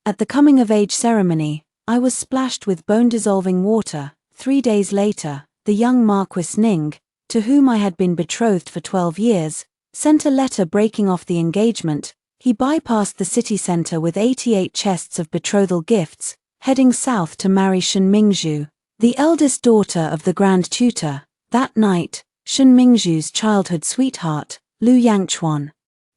At the coming-of-age ceremony, I was splashed with bone-dissolving water. 3 days later, the young Marquis Ning, to whom I had been betrothed for 12 years, sent a letter breaking off the engagement. He bypassed the city center with 88 chests of betrothal gifts, heading south to marry Shen Mingzhu, the eldest daughter of the Grand Tutor. That night, Shen Mingzhu's childhood sweetheart, Lu Yangchuan,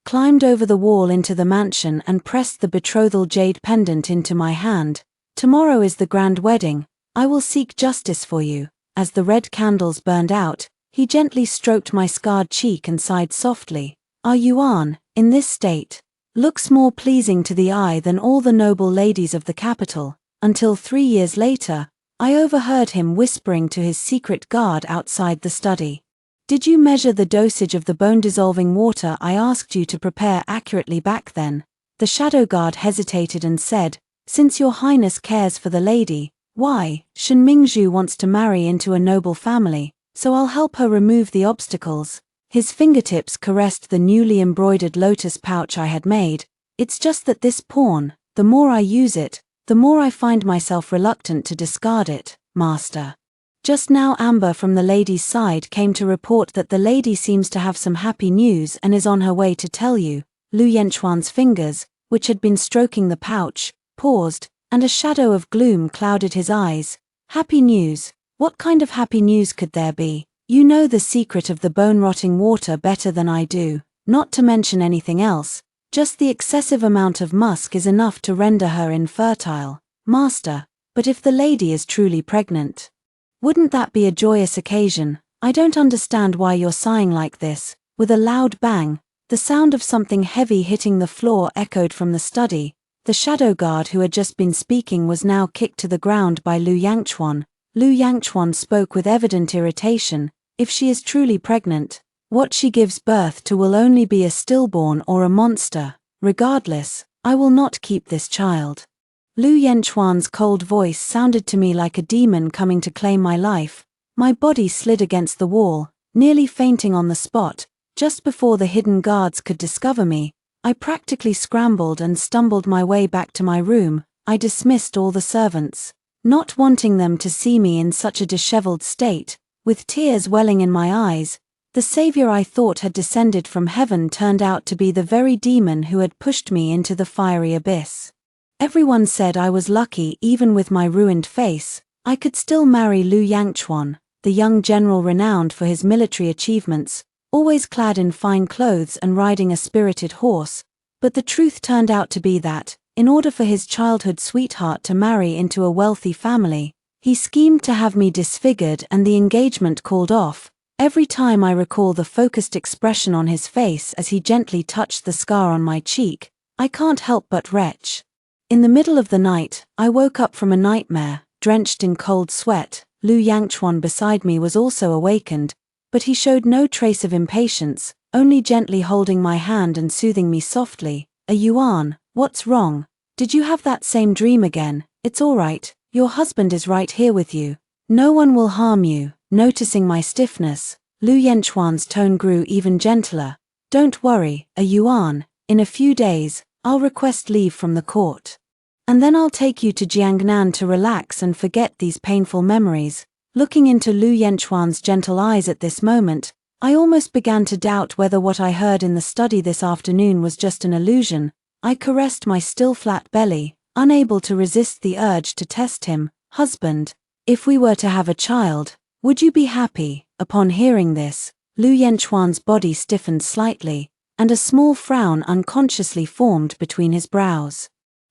climbed over the wall into the mansion and pressed the betrothal jade pendant into my hand. Tomorrow is the grand wedding. I will seek justice for you. As the red candles burned out, he gently stroked my scarred cheek and sighed softly. Our Yuan, in this state, looks more pleasing to the eye than all the noble ladies of the capital. Until 3 years later, I overheard him whispering to his secret guard outside the study. Did you measure the dosage of the bone-dissolving water I asked you to prepare accurately back then? The shadow guard hesitated and said, since your highness cares for the lady, why, Shen Mingzhu wants to marry into a noble family, so I'll help her remove the obstacles. His fingertips caressed the newly embroidered lotus pouch I had made. It's just that this pawn, the more I use it, the more I find myself reluctant to discard it, master. Just now Amber from the lady's side came to report that the lady seems to have some happy news and is on her way to tell you. Lu Yanchuan's fingers, which had been stroking the pouch, paused, and a shadow of gloom clouded his eyes. Happy news? What kind of happy news could there be? You know the secret of the bone-rotting water better than I do, not to mention anything else. Just the excessive amount of musk is enough to render her infertile, master. But if the lady is truly pregnant, wouldn't that be a joyous occasion? I don't understand why you're sighing like this. With a loud bang, the sound of something heavy hitting the floor echoed from the study. The shadow guard who had just been speaking was now kicked to the ground by Lu Yangchuan. Lu Yangchuan spoke with evident irritation. If she is truly pregnant, what she gives birth to will only be a stillborn or a monster. Regardless, I will not keep this child. Lu Yanchuan's cold voice sounded to me like a demon coming to claim my life. My body slid against the wall, nearly fainting on the spot. Just before the hidden guards could discover me, I practically scrambled and stumbled my way back to my room. I dismissed all the servants, not wanting them to see me in such a disheveled state. With tears welling in my eyes, the savior I thought had descended from heaven turned out to be the very demon who had pushed me into the fiery abyss. Everyone said I was lucky. Even with my ruined face, I could still marry Lu Yangchuan, the young general renowned for his military achievements, always clad in fine clothes and riding a spirited horse. But the truth turned out to be that, in order for his childhood sweetheart to marry into a wealthy family, he schemed to have me disfigured and the engagement called off. Every time I recall the focused expression on his face as he gently touched the scar on my cheek, I can't help but retch. In the middle of the night, I woke up from a nightmare, drenched in cold sweat. Lu Yangchuan beside me was also awakened, but he showed no trace of impatience, only gently holding my hand and soothing me softly. A Yuan, what's wrong? Did you have that same dream again? It's all right. Your husband is right here with you. No one will harm you. Noticing my stiffness, Lu Yanchuan's tone grew even gentler. Don't worry, a Yuan. In a few days, I'll request leave from the court. And then I'll take you to Jiangnan to relax and forget these painful memories. Looking into Lu Yanchuan's gentle eyes at this moment, I almost began to doubt whether what I heard in the study this afternoon was just an illusion. I caressed my still flat belly, unable to resist the urge to test him. Husband, if we were to have a child, would you be happy? Upon hearing this, Lu Yanchuan's body stiffened slightly, and a small frown unconsciously formed between his brows.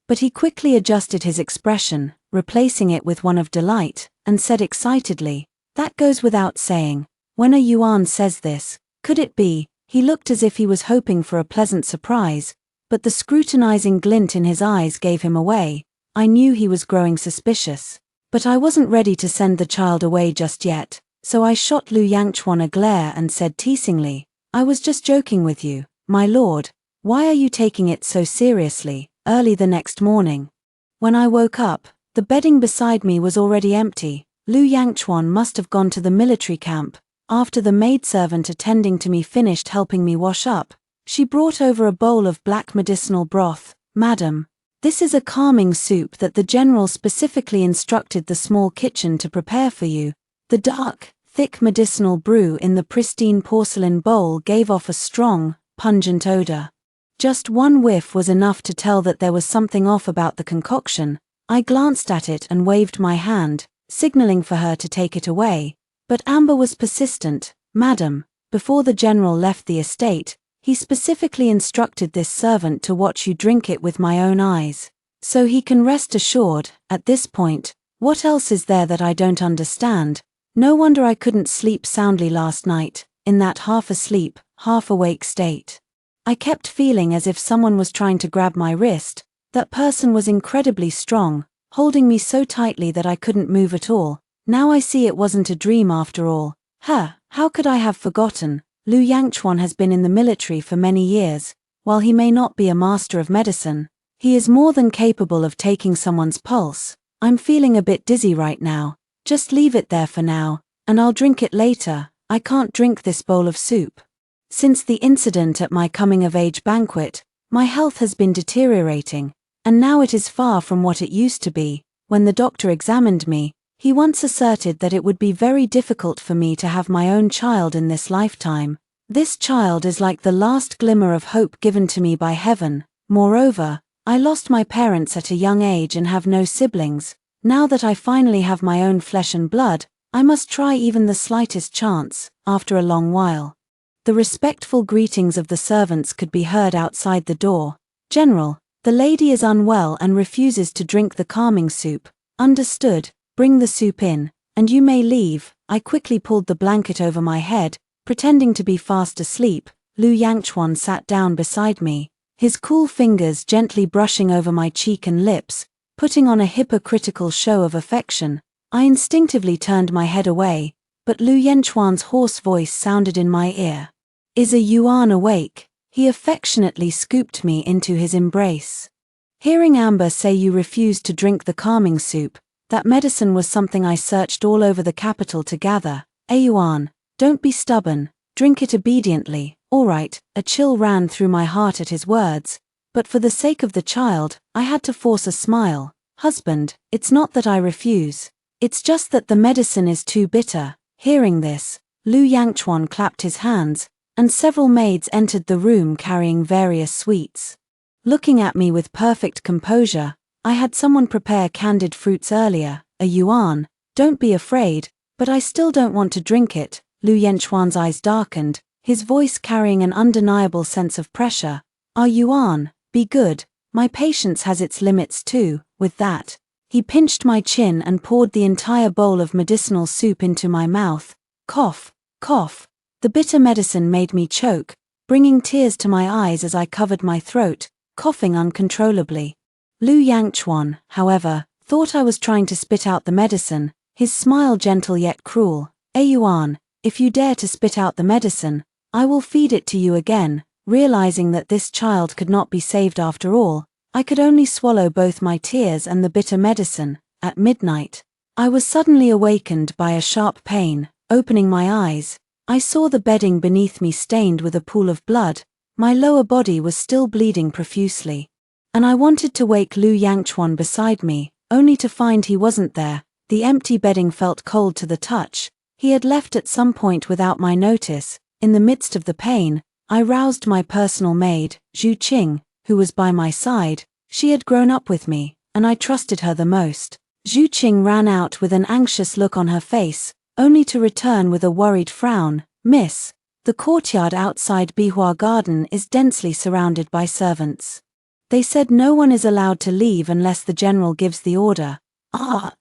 But he quickly adjusted his expression, replacing it with one of delight, and said excitedly, that goes without saying. When a Yuan says this, could it be? He looked as if he was hoping for a pleasant surprise, but the scrutinizing glint in his eyes gave him away. I knew he was growing suspicious. But I wasn't ready to send the child away just yet, so I shot Lu Yangchuan a glare and said teasingly, I was just joking with you, my lord. Why are you taking it so seriously? Early the next morning, when I woke up, the bedding beside me was already empty. Lu Yangchuan must have gone to the military camp. After the maidservant attending to me finished helping me wash up, she brought over a bowl of black medicinal broth. Madam, This is a calming soup that the general specifically instructed the small kitchen to prepare for you. The dark, thick medicinal brew in the pristine porcelain bowl gave off a strong, pungent odor. Just one whiff was enough to tell that there was something off about the concoction. I glanced at it and waved my hand, signaling for her to take it away. But Amber was persistent. Madam, before the general left the estate, he specifically instructed this servant to watch you drink it with my own eyes. So he can rest assured, at this point, what else is there that I don't understand? No wonder I couldn't sleep soundly last night, in that half-asleep, half-awake state. I kept feeling as if someone was trying to grab my wrist. That person was incredibly strong, holding me so tightly that I couldn't move at all. Now I see it wasn't a dream after all. How could I have forgotten? Lu Yangchuan has been in the military for many years. While he may not be a master of medicine, he is more than capable of taking someone's pulse. I'm feeling a bit dizzy right now. Just leave it there for now, and I'll drink it later. I can't drink this bowl of soup. Since the incident at my coming-of-age banquet, my health has been deteriorating, and now it is far from what it used to be. When the doctor examined me, he once asserted that it would be very difficult for me to have my own child in this lifetime. This child is like the last glimmer of hope given to me by heaven. Moreover, I lost my parents at a young age and have no siblings. Now that I finally have my own flesh and blood, I must try even the slightest chance. After a long while, the respectful greetings of the servants could be heard outside the door. General, the lady is unwell and refuses to drink the calming soup. Understood. Bring the soup in, and you may leave. I quickly pulled the blanket over my head, pretending to be fast asleep. Lu Yangchuan sat down beside me, his cool fingers gently brushing over my cheek and lips, putting on a hypocritical show of affection. I instinctively turned my head away, but Lu Yangchuan's hoarse voice sounded in my ear. Is a Yuan awake? He affectionately scooped me into his embrace. Hearing Amber say you refused to drink the calming soup, that medicine was something I searched all over the capital to gather. Yuan, don't be stubborn, drink it obediently. All right. A chill ran through my heart at his words, but for the sake of the child, I had to force a smile. Husband, it's not that I refuse. It's just that the medicine is too bitter. Hearing this, Lu Yangchuan clapped his hands, and several maids entered the room carrying various sweets. Looking at me with perfect composure, I had someone prepare candied fruits earlier. A Yuan, don't be afraid, but I still don't want to drink it. Lu Yangchuan's eyes darkened, his voice carrying an undeniable sense of pressure. Yuan, be good, my patience has its limits too. With that, he pinched my chin and poured the entire bowl of medicinal soup into my mouth. Cough, cough. The bitter medicine made me choke, bringing tears to my eyes as I covered my throat, coughing uncontrollably. Lu Yangchuan, however, thought I was trying to spit out the medicine, his smile gentle yet cruel. Yuan, if you dare to spit out the medicine, I will feed it to you again. Realizing that this child could not be saved after all, I could only swallow both my tears and the bitter medicine. At midnight, I was suddenly awakened by a sharp pain. Opening my eyes, I saw the bedding beneath me stained with a pool of blood. My lower body was still bleeding profusely, and I wanted to wake Lu Yangchuan beside me, only to find he wasn't there. The empty bedding felt cold to the touch. He had left at some point without my notice. In the midst of the pain, I roused my personal maid, Zhu Qing, who was by my side. She had grown up with me, and I trusted her the most. Zhu Qing ran out with an anxious look on her face, only to return with a worried frown. Miss, the courtyard outside Bihua Garden is densely surrounded by servants. They said no one is allowed to leave unless the general gives the order.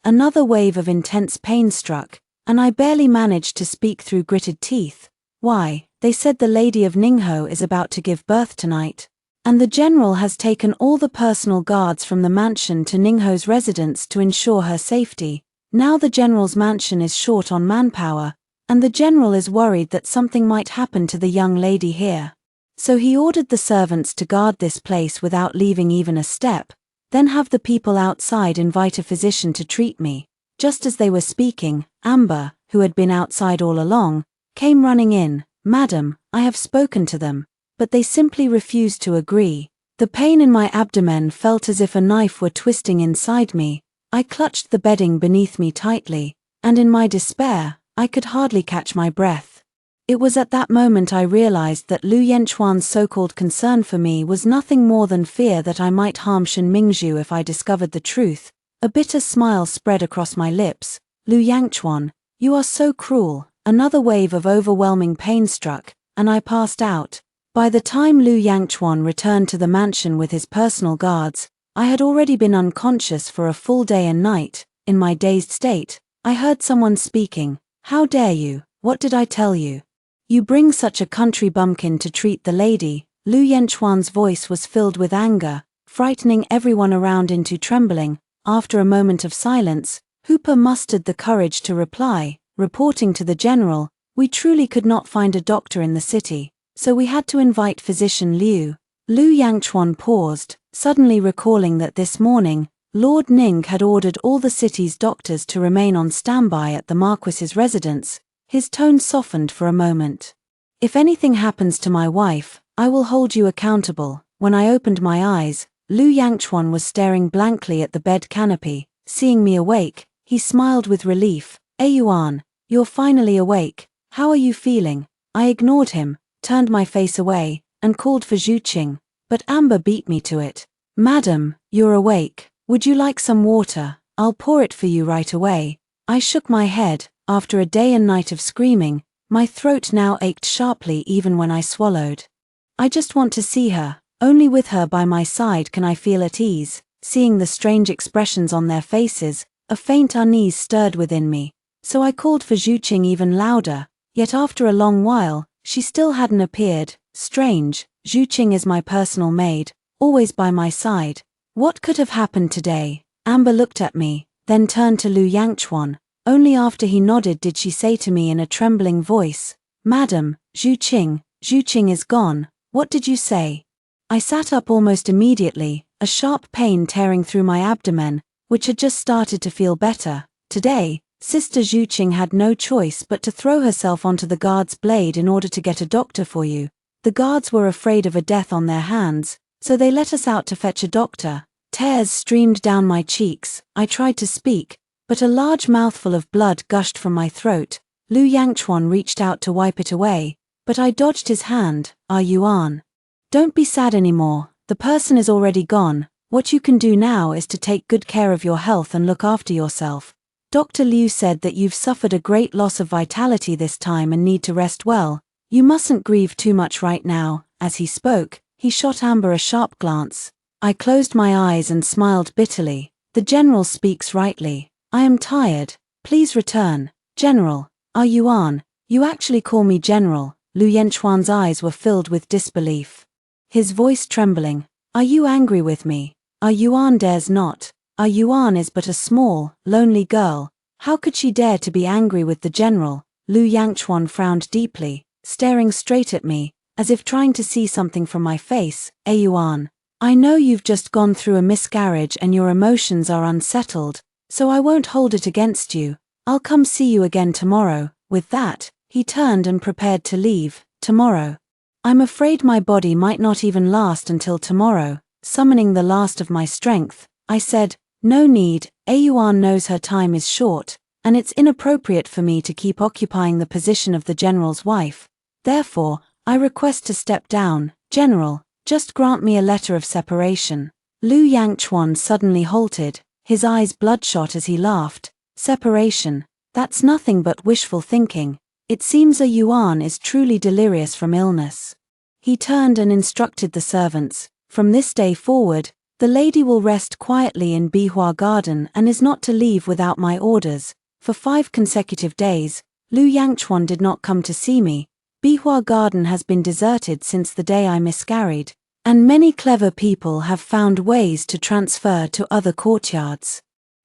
Another wave of intense pain struck, and I barely managed to speak through gritted teeth. Why, they said the lady of Ningho is about to give birth tonight, and the general has taken all the personal guards from the mansion to Ningho's residence to ensure her safety. Now the general's mansion is short on manpower, and the general is worried that something might happen to the young lady here. So he ordered the servants to guard this place without leaving even a step, then have the people outside invite a physician to treat me. Just as they were speaking, Amber, who had been outside all along, came running in. Madam, I have spoken to them, but they simply refused to agree. The pain in my abdomen felt as if a knife were twisting inside me. I clutched the bedding beneath me tightly, and in my despair, I could hardly catch my breath. It was at that moment I realized that Lu Yanchuan's so-called concern for me was nothing more than fear that I might harm Shen Mingzhu if I discovered the truth. A bitter smile spread across my lips. Lu Yangchuan, you are so cruel. Another wave of overwhelming pain struck, and I passed out. By the time Lu Yangchuan returned to the mansion with his personal guards, I had already been unconscious for a full day and night. In my dazed state, I heard someone speaking. How dare you? What did I tell you? You bring such a country bumpkin to treat the lady. Lu Yanchuan's voice was filled with anger, frightening everyone around into trembling. After a moment of silence, Hooper mustered the courage to reply, reporting to the general, we truly could not find a doctor in the city, so we had to invite physician Liu. Lu Yangchuan paused, suddenly recalling that this morning, Lord Ning had ordered all the city's doctors to remain on standby at the Marquis's residence. His tone softened for a moment. If anything happens to my wife, I will hold you accountable. When I opened my eyes, Lu Yangchuan was staring blankly at the bed canopy. Seeing me awake, he smiled with relief. Yuan, you're finally awake. How are you feeling? I ignored him, turned my face away, and called for Zhu Qing, but Amber beat me to it. Madam, you're awake. Would you like some water? I'll pour it for you right away. I shook my head. After a day and night of screaming, my throat now ached sharply even when I swallowed. I just want to see her. Only with her by my side can I feel at ease. Seeing the strange expressions on their faces, a faint unease stirred within me. So I called for Zhu Qing even louder, yet after a long while, she still hadn't appeared. Strange, Zhu Qing is my personal maid, always by my side. What could have happened today? Amber looked at me, then turned to Lu Yangchuan. Only after he nodded did she say to me in a trembling voice, Madam, Zhu Qing is gone. What did you say? I sat up almost immediately, a sharp pain tearing through my abdomen, which had just started to feel better. Today, Sister Zhu Qing had no choice but to throw herself onto the guard's blade in order to get a doctor for you. The guards were afraid of a death on their hands, so they let us out to fetch a doctor. Tears streamed down my cheeks. I tried to speak, but a large mouthful of blood gushed from my throat. Lu Yangchuan reached out to wipe it away, but I dodged his hand. Yuan, don't be sad anymore. The person is already gone. What you can do now is to take good care of your health and look after yourself. Dr. Liu said that you've suffered a great loss of vitality this time and need to rest well. You mustn't grieve too much right now. As he spoke, he shot Amber a sharp glance. I closed my eyes and smiled bitterly. The general speaks rightly. I am tired. Please return. General. Yuan, you actually call me General. Lu Yanchuan's eyes were filled with disbelief. His voice trembling. Are you angry with me? Yuan dares not. Yuan is but a small, lonely girl. How could she dare to be angry with the general? Lu Yangchuan frowned deeply, staring straight at me, as if trying to see something from my face. Yuan, I know you've just gone through a miscarriage and your emotions are unsettled, so I won't hold it against you. I'll come see you again tomorrow. With that, he turned and prepared to leave. Tomorrow. I'm afraid my body might not even last until tomorrow. Summoning the last of my strength, I said, no need. Yuan knows her time is short, and it's inappropriate for me to keep occupying the position of the general's wife. Therefore, I request to step down. General, just grant me a letter of separation. Lu Yangchuan suddenly halted, his eyes bloodshot as he laughed. Separation? That's nothing but wishful thinking. It seems Yuan is truly delirious from illness. He turned and instructed the servants. From this day forward, the lady will rest quietly in Bihua Garden and is not to leave without my orders. For 5 consecutive days, Lu Yangchuan did not come to see me. Bihua Garden has been deserted since the day I miscarried, and many clever people have found ways to transfer to other courtyards.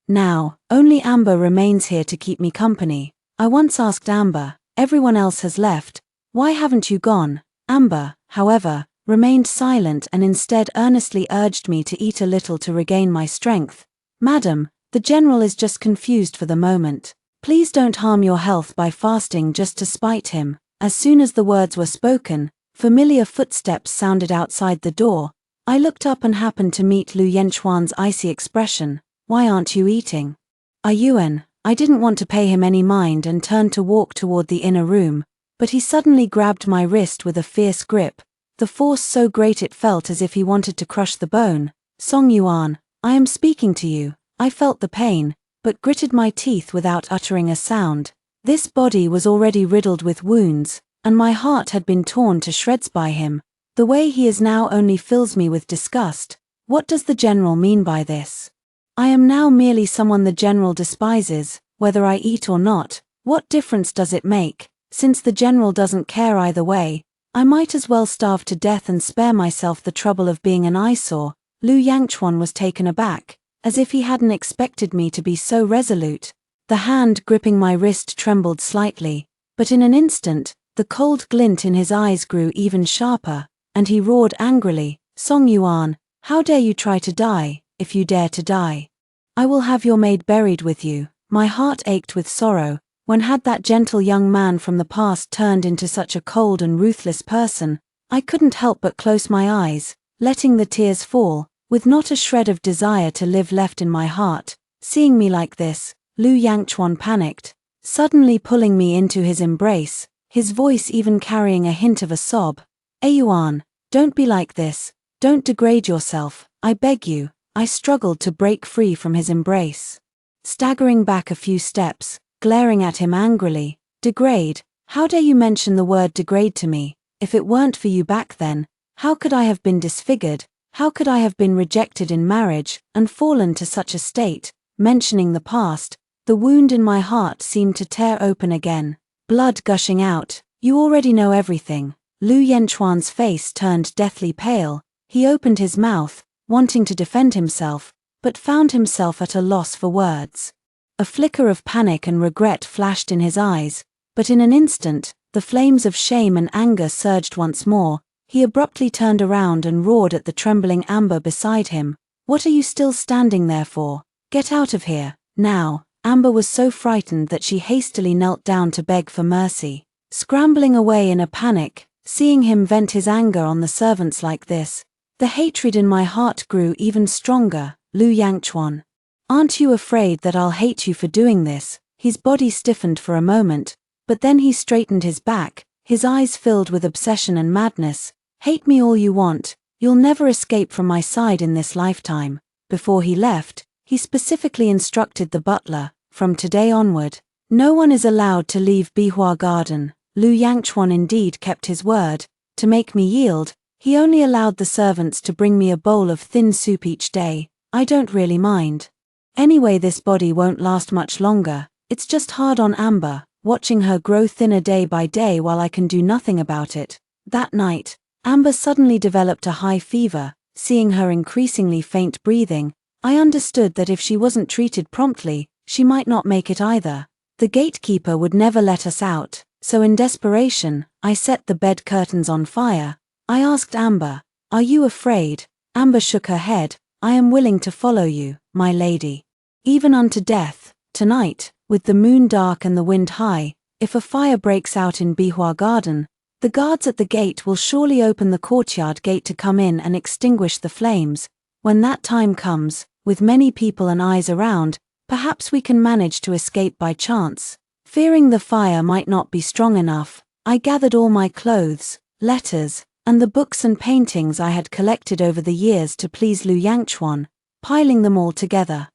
Now, only Amber remains here to keep me company. I once asked Amber, everyone else has left, why haven't you gone? Amber, however, remained silent and instead earnestly urged me to eat a little to regain my strength. Madam, the general is just confused for the moment. Please don't harm your health by fasting just to spite him. As soon as the words were spoken, familiar footsteps sounded outside the door. I looked up and happened to meet Lu Yenchuan's icy expression. "Why aren't you eating?" I didn't want to pay him any mind and turned to walk toward the inner room, but he suddenly grabbed my wrist with a fierce grip, the force so great it felt as if he wanted to crush the bone. "Song Yuan, I am speaking to you." I felt the pain, but gritted my teeth without uttering a sound. This body was already riddled with wounds, and my heart had been torn to shreds by him. The way he is now only fills me with disgust. What does the general mean by this? I am now merely someone the general despises. Whether I eat or not, what difference does it make? Since the general doesn't care either way, I might as well starve to death and spare myself the trouble of being an eyesore. Lu Yangchuan was taken aback, as if he hadn't expected me to be so resolute. The hand gripping my wrist trembled slightly, but in an instant, the cold glint in his eyes grew even sharper, and he roared angrily, "Song Yuan, how dare you try to die? If you dare to die, I will have your maid buried with you." My heart ached with sorrow. When had that gentle young man from the past turned into such a cold and ruthless person? I couldn't help but close my eyes, letting the tears fall, with not a shred of desire to live left in my heart. Seeing me like this, Lu Yangchuan panicked, suddenly pulling me into his embrace, his voice even carrying a hint of a sob. "Yuan, don't be like this. Don't degrade yourself, I beg you." I struggled to break free from his embrace, staggering back a few steps, glaring at him angrily. "Degrade? How dare you mention the word degrade to me? If it weren't for you back then, how could I have been disfigured? How could I have been rejected in marriage, and fallen to such a state?" Mentioning the past, the wound in my heart seemed to tear open again, blood gushing out. "You already know everything." Lu Yenchuan's face turned deathly pale. He opened his mouth, wanting to defend himself, but found himself at a loss for words. A flicker of panic and regret flashed in his eyes, but in an instant, the flames of shame and anger surged once more. He abruptly turned around and roared at the trembling Amber beside him. "What are you still standing there for? Get out of here, now." Amber was so frightened that she hastily knelt down to beg for mercy. Scrambling away in a panic, seeing him vent his anger on the servants like this, the hatred in my heart grew even stronger. "Lu Yangchuan, aren't you afraid that I'll hate you for doing this?" His body stiffened for a moment, but then he straightened his back, his eyes filled with obsession and madness. "Hate me all you want, you'll never escape from my side in this lifetime." Before he left, he specifically instructed the butler, "From today onward, no one is allowed to leave Bihua Garden." Lu Yangchuan indeed kept his word. To make me yield, he only allowed the servants to bring me a bowl of thin soup each day. I don't really mind. Anyway, this body won't last much longer. It's just hard on Amber, watching her grow thinner day by day while I can do nothing about it. That night, Amber suddenly developed a high fever. Seeing her increasingly faint breathing, I understood that if she wasn't treated promptly, she might not make it either. The gatekeeper would never let us out, so in desperation, I set the bed curtains on fire. I asked Amber, "Are you afraid?" Amber shook her head. "I am willing to follow you, my lady. Even unto death." Tonight, with the moon dark and the wind high, if a fire breaks out in Bihua Garden, the guards at the gate will surely open the courtyard gate to come in and extinguish the flames. When that time comes, with many people and eyes around, perhaps we can manage to escape by chance. Fearing the fire might not be strong enough, I gathered all my clothes, letters, and the books and paintings I had collected over the years to please Lu Yangchuan, piling them all together.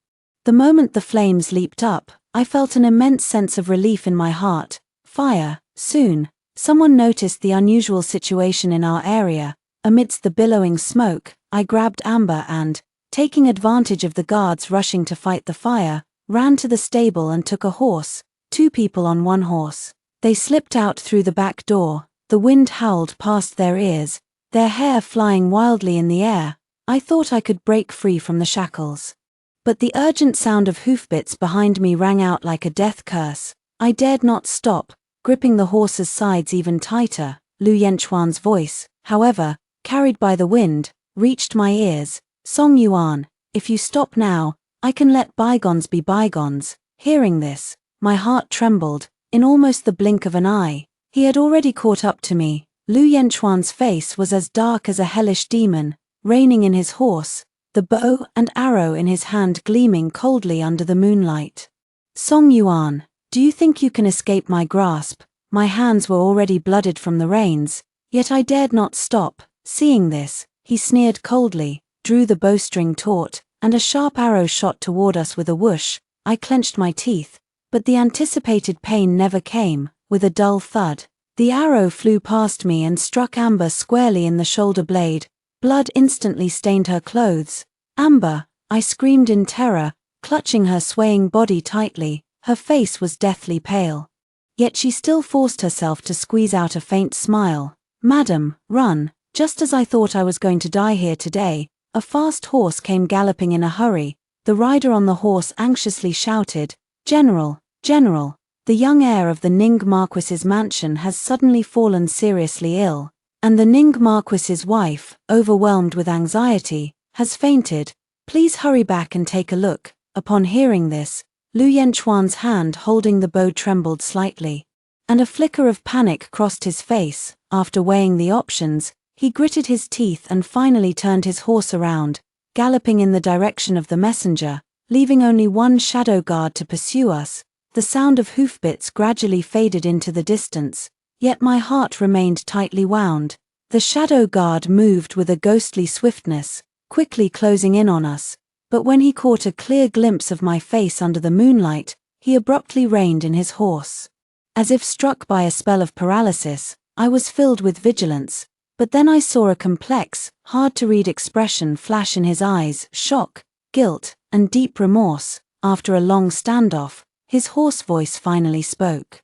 The moment the flames leaped up, I felt an immense sense of relief in my heart. Fire, soon. Someone noticed the unusual situation in our area. Amidst the billowing smoke, I grabbed Amber and, taking advantage of the guards rushing to fight the fire, ran to the stable and took a horse, 2 people on 1 horse. They slipped out through the back door. The wind howled past their ears, their hair flying wildly in the air. I thought I could break free from the shackles. But the urgent sound of hoofbeats behind me rang out like a death curse. I dared not stop, gripping the horse's sides even tighter. Lu Yenchuan's voice, however, carried by the wind, reached my ears. "Song Yuan, if you stop now, I can let bygones be bygones." Hearing this, my heart trembled, in almost the blink of an eye. He had already caught up to me. Lu Yenchuan's face was as dark as a hellish demon. reining in his horse, the bow and arrow in his hand gleaming coldly under the moonlight. Song Yuan, do you think you can escape my grasp? My hands were already blooded from the reins, yet I dared not stop. Seeing this, he sneered coldly, drew the bowstring taut, and a sharp arrow shot toward us with a whoosh. I clenched my teeth, but the anticipated pain never came. With a dull thud, the arrow flew past me and struck Amber squarely in the shoulder blade. Blood instantly stained her clothes. Amber, I screamed in terror, clutching her swaying body tightly. Her face was deathly pale. Yet she still forced herself to squeeze out a faint smile. Madam, run. Just as I thought I was going to die here today, a fast horse came galloping in a hurry. The rider on the horse anxiously shouted, General, General, the young heir of the Ning Marquis's mansion has suddenly fallen seriously ill, and the Ning Marquis's wife, overwhelmed with anxiety, has fainted. Please hurry back and take a look. Upon hearing this, Lu Yanchuan's hand holding the bow trembled slightly, and a flicker of panic crossed his face. After weighing the options, he gritted his teeth and finally turned his horse around, galloping in the direction of the messenger, leaving only one shadow guard to pursue us. The sound of hoofbeats gradually faded into the distance, yet my heart remained tightly wound. The shadow guard moved with a ghostly swiftness, quickly closing in on us, but when he caught a clear glimpse of my face under the moonlight, he abruptly reined in his horse. As if struck by a spell of paralysis, I was filled with vigilance, but then I saw a complex, hard-to-read expression flash in his eyes: shock, guilt, and deep remorse. After a long standoff, his hoarse voice finally spoke.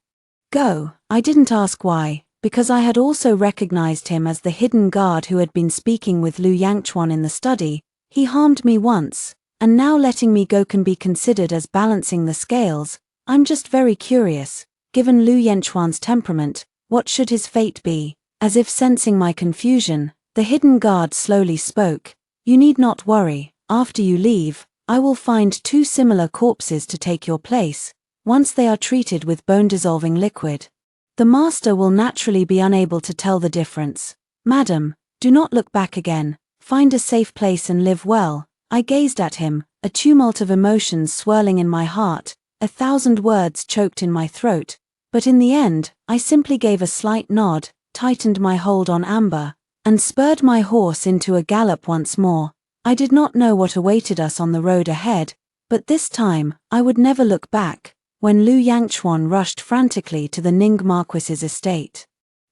Go. I didn't ask why, because I had also recognized him as the hidden guard who had been speaking with Lu Yangchuan in the study. He harmed me once, and now letting me go can be considered as balancing the scales. I'm just very curious. Given Lu Yanchuan's temperament, what should his fate be? As if sensing my confusion, the hidden guard slowly spoke. You need not worry. After you leave, I will find 2 similar corpses to take your place. Once they are treated with bone-dissolving liquid, the master will naturally be unable to tell the difference. Madam, do not look back again. Find a safe place and live well. I gazed at him, a tumult of emotions swirling in my heart, 1,000 words choked in my throat, but in the end, I simply gave a slight nod, tightened my hold on Amber, and spurred my horse into a gallop once more. I did not know what awaited us on the road ahead, but this time, I would never look back. When Lu Yangchuan rushed frantically to the Ning Marquis's estate,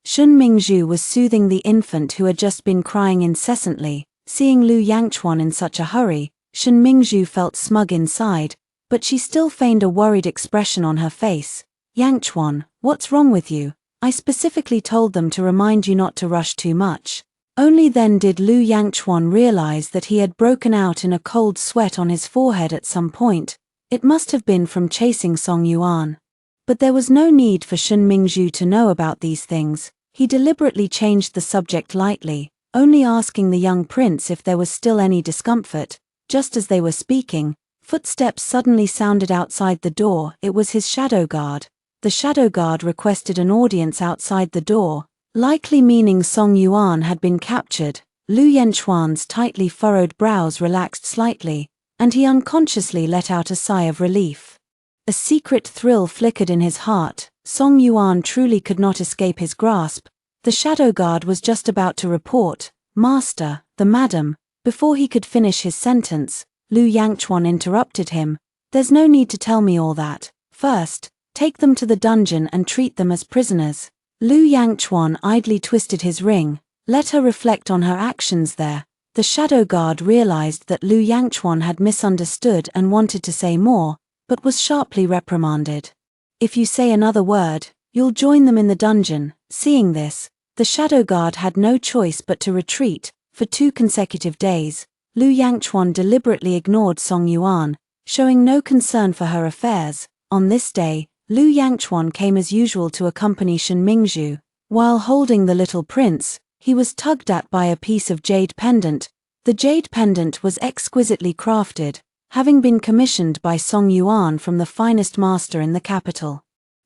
Shun Mingzhu was soothing the infant who had just been crying incessantly. Seeing Lu Yangchuan in such a hurry, Shun Mingzhu felt smug inside, but she still feigned a worried expression on her face. Yangchuan, what's wrong with you? I specifically told them to remind you not to rush too much. Only then did Lu Yangchuan realize that he had broken out in a cold sweat on his forehead at some point. It must have been from chasing Song Yuan. But there was no need for Shun Mingzhu to know about these things. He deliberately changed the subject lightly, only asking the young prince if there was still any discomfort. Just as they were speaking, footsteps suddenly sounded outside the door. It was his shadow guard. The shadow guard requested an audience outside the door, likely meaning Song Yuan had been captured. Lu Yanchuan's tightly furrowed brows relaxed slightly, and he unconsciously let out a sigh of relief. A secret thrill flickered in his heart. Song Yuan truly could not escape his grasp. The shadow guard was just about to report, Master, the madam. Before he could finish his sentence, Lu Yangchuan interrupted him. There's no need to tell me all that. First, take them to the dungeon and treat them as prisoners. Lu Yangchuan idly twisted his ring. Let her reflect on her actions there. The shadow guard realized that Lu Yangchuan had misunderstood and wanted to say more, but was sharply reprimanded. If you say another word, you'll join them in the dungeon. Seeing this, the shadow guard had no choice but to retreat. For 2 consecutive days, Lu Yangchuan deliberately ignored Song Yuan, showing no concern for her affairs. On this day, Lu Yangchuan came as usual to accompany Shun Mingzhu. While holding the little prince, he was tugged at by a piece of jade pendant. The jade pendant was exquisitely crafted, having been commissioned by Song Yuan from the finest master in the capital.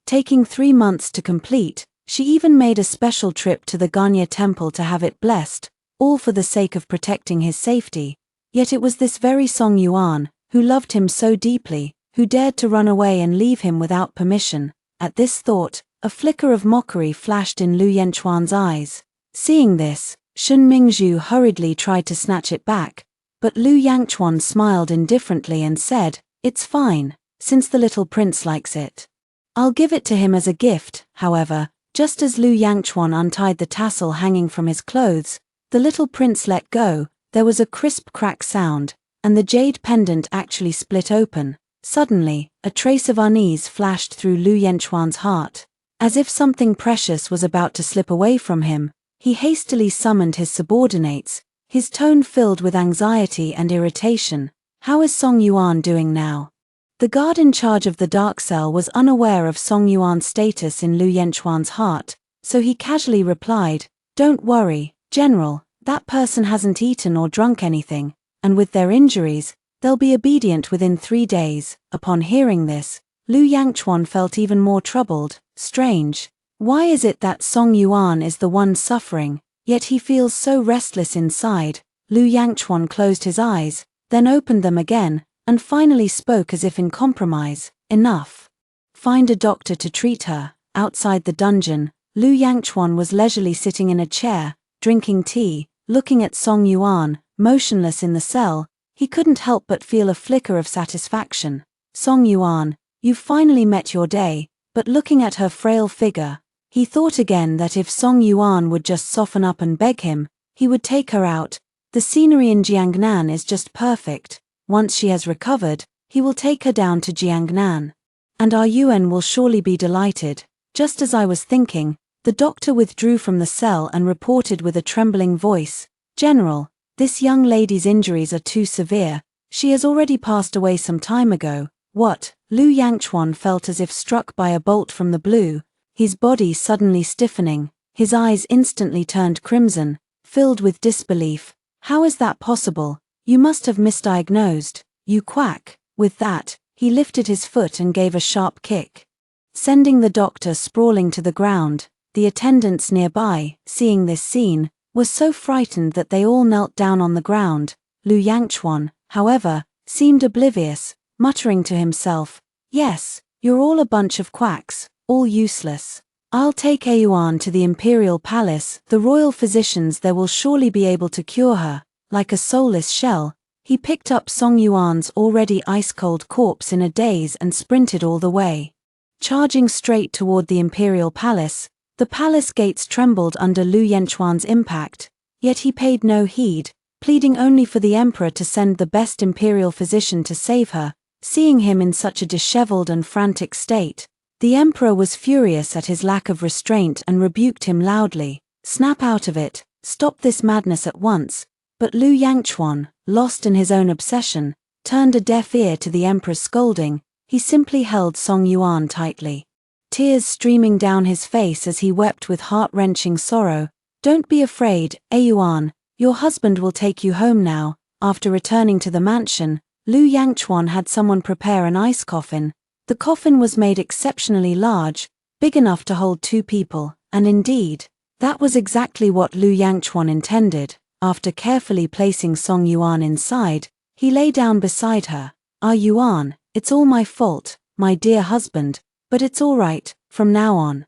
Taking 3 months to complete, she even made a special trip to the Ganya temple to have it blessed. all for the sake of protecting his safety. Yet it was this very Song Yuan, who loved him so deeply, who dared to run away and leave him without permission. At this thought, a flicker of mockery flashed in Lu Yanchuan's eyes. Seeing this, Shen Mingzhu hurriedly tried to snatch it back, but Lu Yangchuan smiled indifferently and said, "It's fine, since the little prince likes it. I'll give it to him as a gift." However, just as Lu Yangchuan untied the tassel hanging from his clothes, the little prince let go. There was a crisp crack sound, and the jade pendant actually split open. Suddenly, a trace of unease flashed through Lu Yanchuan's heart. As if something precious was about to slip away from him, he hastily summoned his subordinates, his tone filled with anxiety and irritation. "How is Song Yuan doing now?" The guard in charge of the dark cell was unaware of Song Yuan's status in Lu Yanchuan's heart, so he casually replied, "Don't worry, General, that person hasn't eaten or drunk anything, and with their injuries, they'll be obedient within 3 days." Upon hearing this, Lu Yangchuan felt even more troubled. Strange. Why is it that Song Yuan is the one suffering, yet he feels so restless inside? Lu Yangchuan closed his eyes, then opened them again, and finally spoke as if in compromise, "Enough. Find a doctor to treat her." Outside the dungeon, Lu Yangchuan was leisurely sitting in a chair, drinking tea, looking at Song Yuan, motionless in the cell. He couldn't help but feel a flicker of satisfaction. "Song Yuan, you've finally met your day." But looking at her frail figure, he thought again that if Song Yuan would just soften up and beg him, he would take her out. The scenery in Jiangnan is just perfect. Once she has recovered, he will take her down to Jiangnan. And our Yuan will surely be delighted. Just as I was thinking, the doctor withdrew from the cell and reported with a trembling voice, "General, this young lady's injuries are too severe. She has already passed away some time ago." "What?" Lu Yangchuan felt as if struck by a bolt from the blue, his body suddenly stiffening, his eyes instantly turned crimson, filled with disbelief. "How is that possible? You must have misdiagnosed, you quack." With that, he lifted his foot and gave a sharp kick, sending the doctor sprawling to the ground. The attendants nearby, seeing this scene, were so frightened that they all knelt down on the ground. Lu Yangchuan, however, seemed oblivious, muttering to himself, "Yes, you're all a bunch of quacks, all useless. I'll take Yuan to the imperial palace. The royal physicians there will surely be able to cure her." Like a soulless shell, he picked up Song Yuan's already ice-cold corpse in a daze and sprinted all the way. Charging straight toward the imperial palace, the palace gates trembled under Lu Yanchuan's impact, yet he paid no heed, pleading only for the emperor to send the best imperial physician to save her. Seeing him in such a disheveled and frantic state, the emperor was furious at his lack of restraint and rebuked him loudly. "Snap out of it, stop this madness at once." But Lu Yangchuan, lost in his own obsession, turned a deaf ear to the emperor's scolding. He simply held Song Yuan tightly, tears streaming down his face as he wept with heart-wrenching sorrow. "Don't be afraid, Yuan, your husband will take you home now." After returning to the mansion, Lu Yangchuan had someone prepare an ice coffin. The coffin was made exceptionally large, big enough to hold 2 people, and indeed, that was exactly what Lu Yangchuan intended. After carefully placing Song Yuan inside, he lay down beside her. "Ah Yuan, it's all my fault, my dear husband, but it's all right, from now on.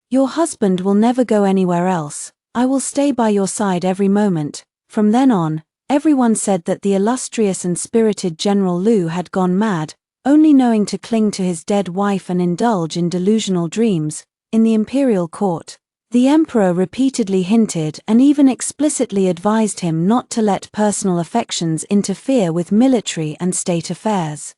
Your husband will never go anywhere else. I will stay by your side every moment." From then on, everyone said that the illustrious and spirited General Lu had gone mad, only knowing to cling to his dead wife and indulge in delusional dreams. In the imperial court, the emperor repeatedly hinted and even explicitly advised him not to let personal affections interfere with military and state affairs.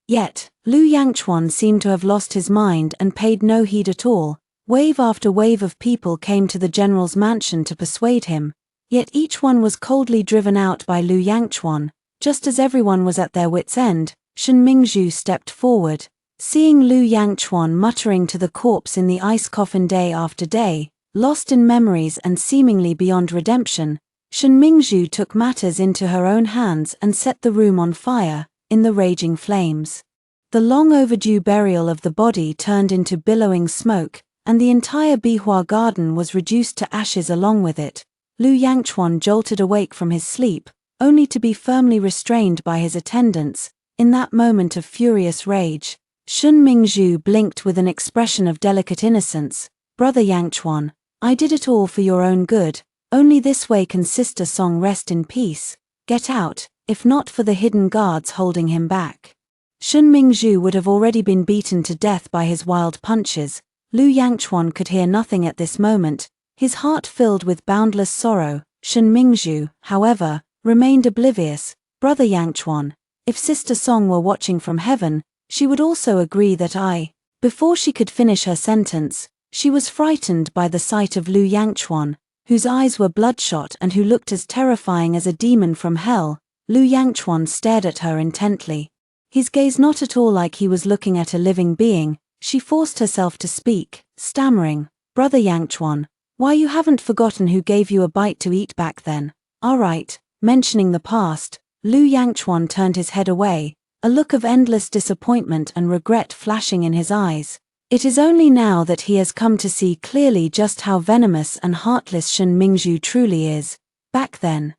Yet, Lu Yangchuan seemed to have lost his mind and paid no heed at all. Wave after wave of people came to the general's mansion to persuade him, yet each one was coldly driven out by Lu Yangchuan. Just as everyone was at their wits' end, Shen Mingzhu stepped forward. Seeing Lu Yangchuan muttering to the corpse in the ice coffin day after day, lost in memories and seemingly beyond redemption, Shen Mingzhu took matters into her own hands and set the room on fire, in the raging flames. The long overdue burial of the body turned into billowing smoke, and the entire Bihua garden was reduced to ashes along with it. Lu Yangchuan jolted awake from his sleep, only to be firmly restrained by his attendants. In that moment of furious rage, Shun Mingzhu blinked with an expression of delicate innocence. Brother Yangchuan, I did it all for your own good, only this way can Sister Song rest in peace. Get out, if not for the hidden guards holding him back. Shun Mingzhu would have already been beaten to death by his wild punches. Lu Yangchuan could hear nothing at this moment, his heart filled with boundless sorrow. Shun Mingzhu, however, remained oblivious. Brother Yangchuan, if Sister Song were watching from heaven, she would also agree that I. Before she could finish her sentence, she was frightened by the sight of Lu Yangchuan, whose eyes were bloodshot and who looked as terrifying as a demon from hell. Lu Yangchuan stared at her intently, his gaze not at all like he was looking at a living being. She forced herself to speak, stammering, Brother Yangchuan, why you haven't forgotten who gave you a bite to eat back then? All right. Mentioning the past, Lu Yangchuan turned his head away, a look of endless disappointment and regret flashing in his eyes. It is only now that he has come to see clearly just how venomous and heartless Shun Mingzhu truly is. Back then,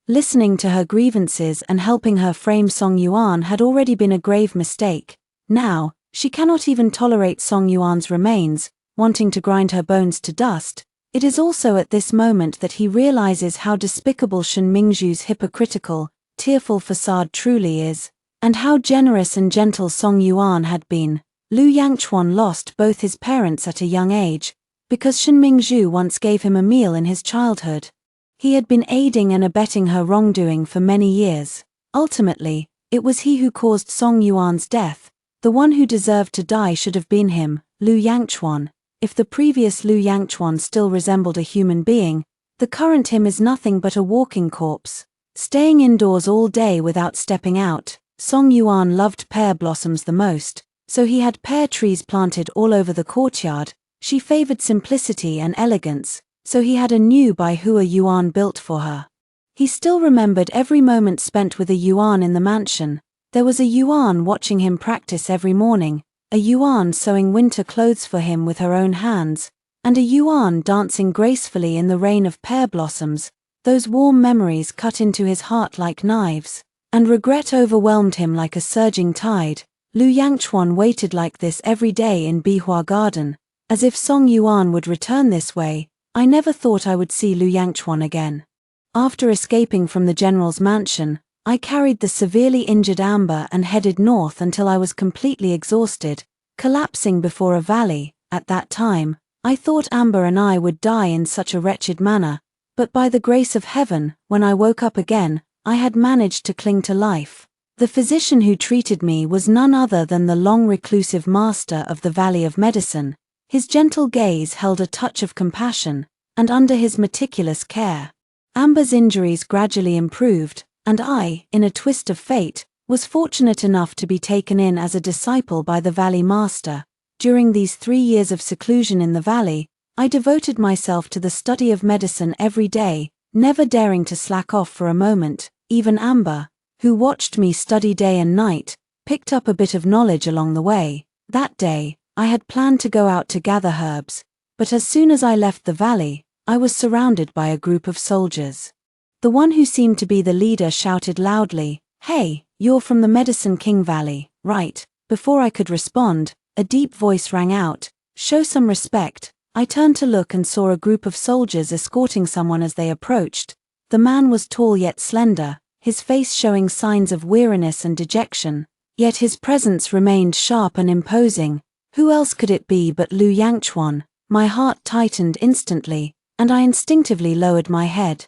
listening to her grievances and helping her frame Song Yuan had already been a grave mistake. Now, she cannot even tolerate Song Yuan's remains, wanting to grind her bones to dust. It is also at this moment that he realizes how despicable Shun Mingzhu's hypocritical, tearful facade truly is, and how generous and gentle Song Yuan had been. Lu Yangchuan lost both his parents at a young age, because Shun Mingzhu once gave him a meal in his childhood. He had been aiding and abetting her wrongdoing for many years. Ultimately, it was he who caused Song Yuan's death. The one who deserved to die should have been him, Lu Yangchuan. If the previous Lu Yangchuan still resembled a human being, the current him is nothing but a walking corpse. Staying indoors all day without stepping out, Song Yuan loved pear blossoms the most, so he had pear trees planted all over the courtyard. She favored simplicity and elegance, so he had a new Bai Hua Yuan built for her. He still remembered every moment spent with a Yuan in the mansion. There was a Yuan watching him practice every morning, a Yuan sewing winter clothes for him with her own hands, and a Yuan dancing gracefully in the rain of pear blossoms. Those warm memories cut into his heart like knives, and regret overwhelmed him like a surging tide. Lu Yangchuan waited like this every day in Bihua Garden, as if Song Yuan would return this way. I never thought I would see Lu Yangchuan again. After escaping from the general's mansion, I carried the severely injured Amber and headed north until I was completely exhausted, collapsing before a valley. At that time, I thought Amber and I would die in such a wretched manner, but by the grace of heaven, when I woke up again, I had managed to cling to life. The physician who treated me was none other than the long reclusive master of the Valley of Medicine. His gentle gaze held a touch of compassion, and under his meticulous care, Amber's injuries gradually improved, and I, in a twist of fate, was fortunate enough to be taken in as a disciple by the Valley Master. During these 3 years of seclusion in the valley, I devoted myself to the study of medicine every day, never daring to slack off for a moment. Even Amber, who watched me study day and night, picked up a bit of knowledge along the way. That day, I had planned to go out to gather herbs, but as soon as I left the valley, I was surrounded by a group of soldiers. The one who seemed to be the leader shouted loudly, "Hey, you're from the Medicine King Valley, right?" Before I could respond, a deep voice rang out, "Show some respect." I turned to look and saw a group of soldiers escorting someone as they approached. The man was tall yet slender, his face showing signs of weariness and dejection, yet his presence remained sharp and imposing. Who else could it be but Lu Yangchuan? My heart tightened instantly, and I instinctively lowered my head,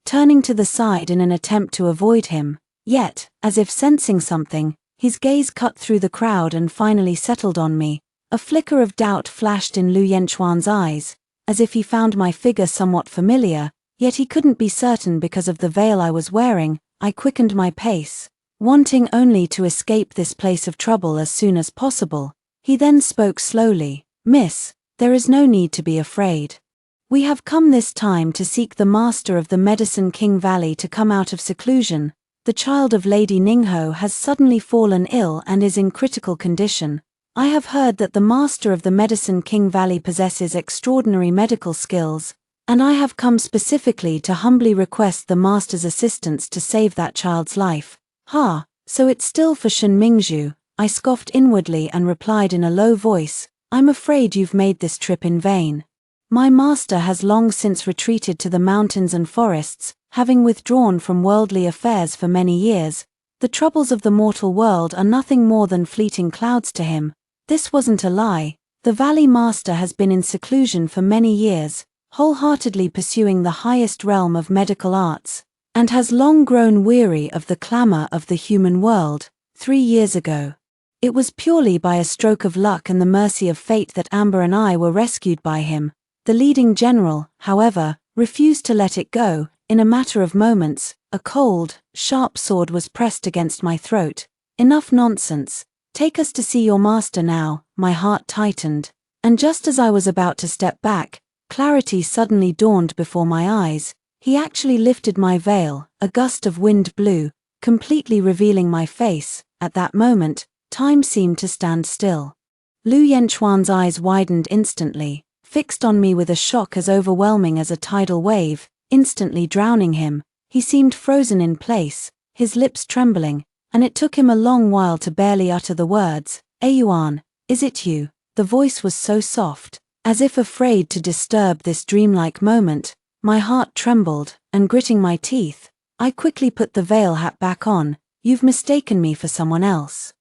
turning to the side in an attempt to avoid him. Yet, as if sensing something, his gaze cut through the crowd and finally settled on me. A flicker of doubt flashed in Lu Yangchuan's eyes, as if he found my figure somewhat familiar, yet he couldn't be certain because of the veil I was wearing. I quickened my pace, wanting only to escape this place of trouble as soon as possible. He then spoke slowly, "Miss, there is no need to be afraid. We have come this time to seek the master of the Medicine King Valley to come out of seclusion. The child of Lady Ningho has suddenly fallen ill and is in critical condition. I have heard that the master of the Medicine King Valley possesses extraordinary medical skills. And I have come specifically to humbly request the master's assistance to save that child's life. Ha, so it's still for Shen Mingzhu, I scoffed inwardly and replied in a low voice, I'm afraid you've made this trip in vain. My master has long since retreated to the mountains and forests, having withdrawn from worldly affairs for many years. The troubles of the mortal world are nothing more than fleeting clouds to him. This wasn't a lie. The Valley Master has been in seclusion for many years, wholeheartedly pursuing the highest realm of medical arts, and has long grown weary of the clamor of the human world. 3 years ago, it was purely by a stroke of luck and the mercy of fate that Amber and I were rescued by him. The leading general, however, refused to let it go. In a matter of moments, a cold, sharp sword was pressed against my throat. Enough nonsense. Take us to see your master now. My heart tightened, and just as I was about to step back, clarity suddenly dawned before my eyes. He actually lifted my veil, a gust of wind blew, completely revealing my face. At that moment, time seemed to stand still. Lu Yanchuan's eyes widened instantly, fixed on me with a shock as overwhelming as a tidal wave, instantly drowning him. He seemed frozen in place, his lips trembling, and it took him a long while to barely utter the words, Yuan, is it you? The voice was so soft, as if afraid to disturb this dreamlike moment. My heart trembled, and gritting my teeth, I quickly put the veil hat back on. You've mistaken me for someone else.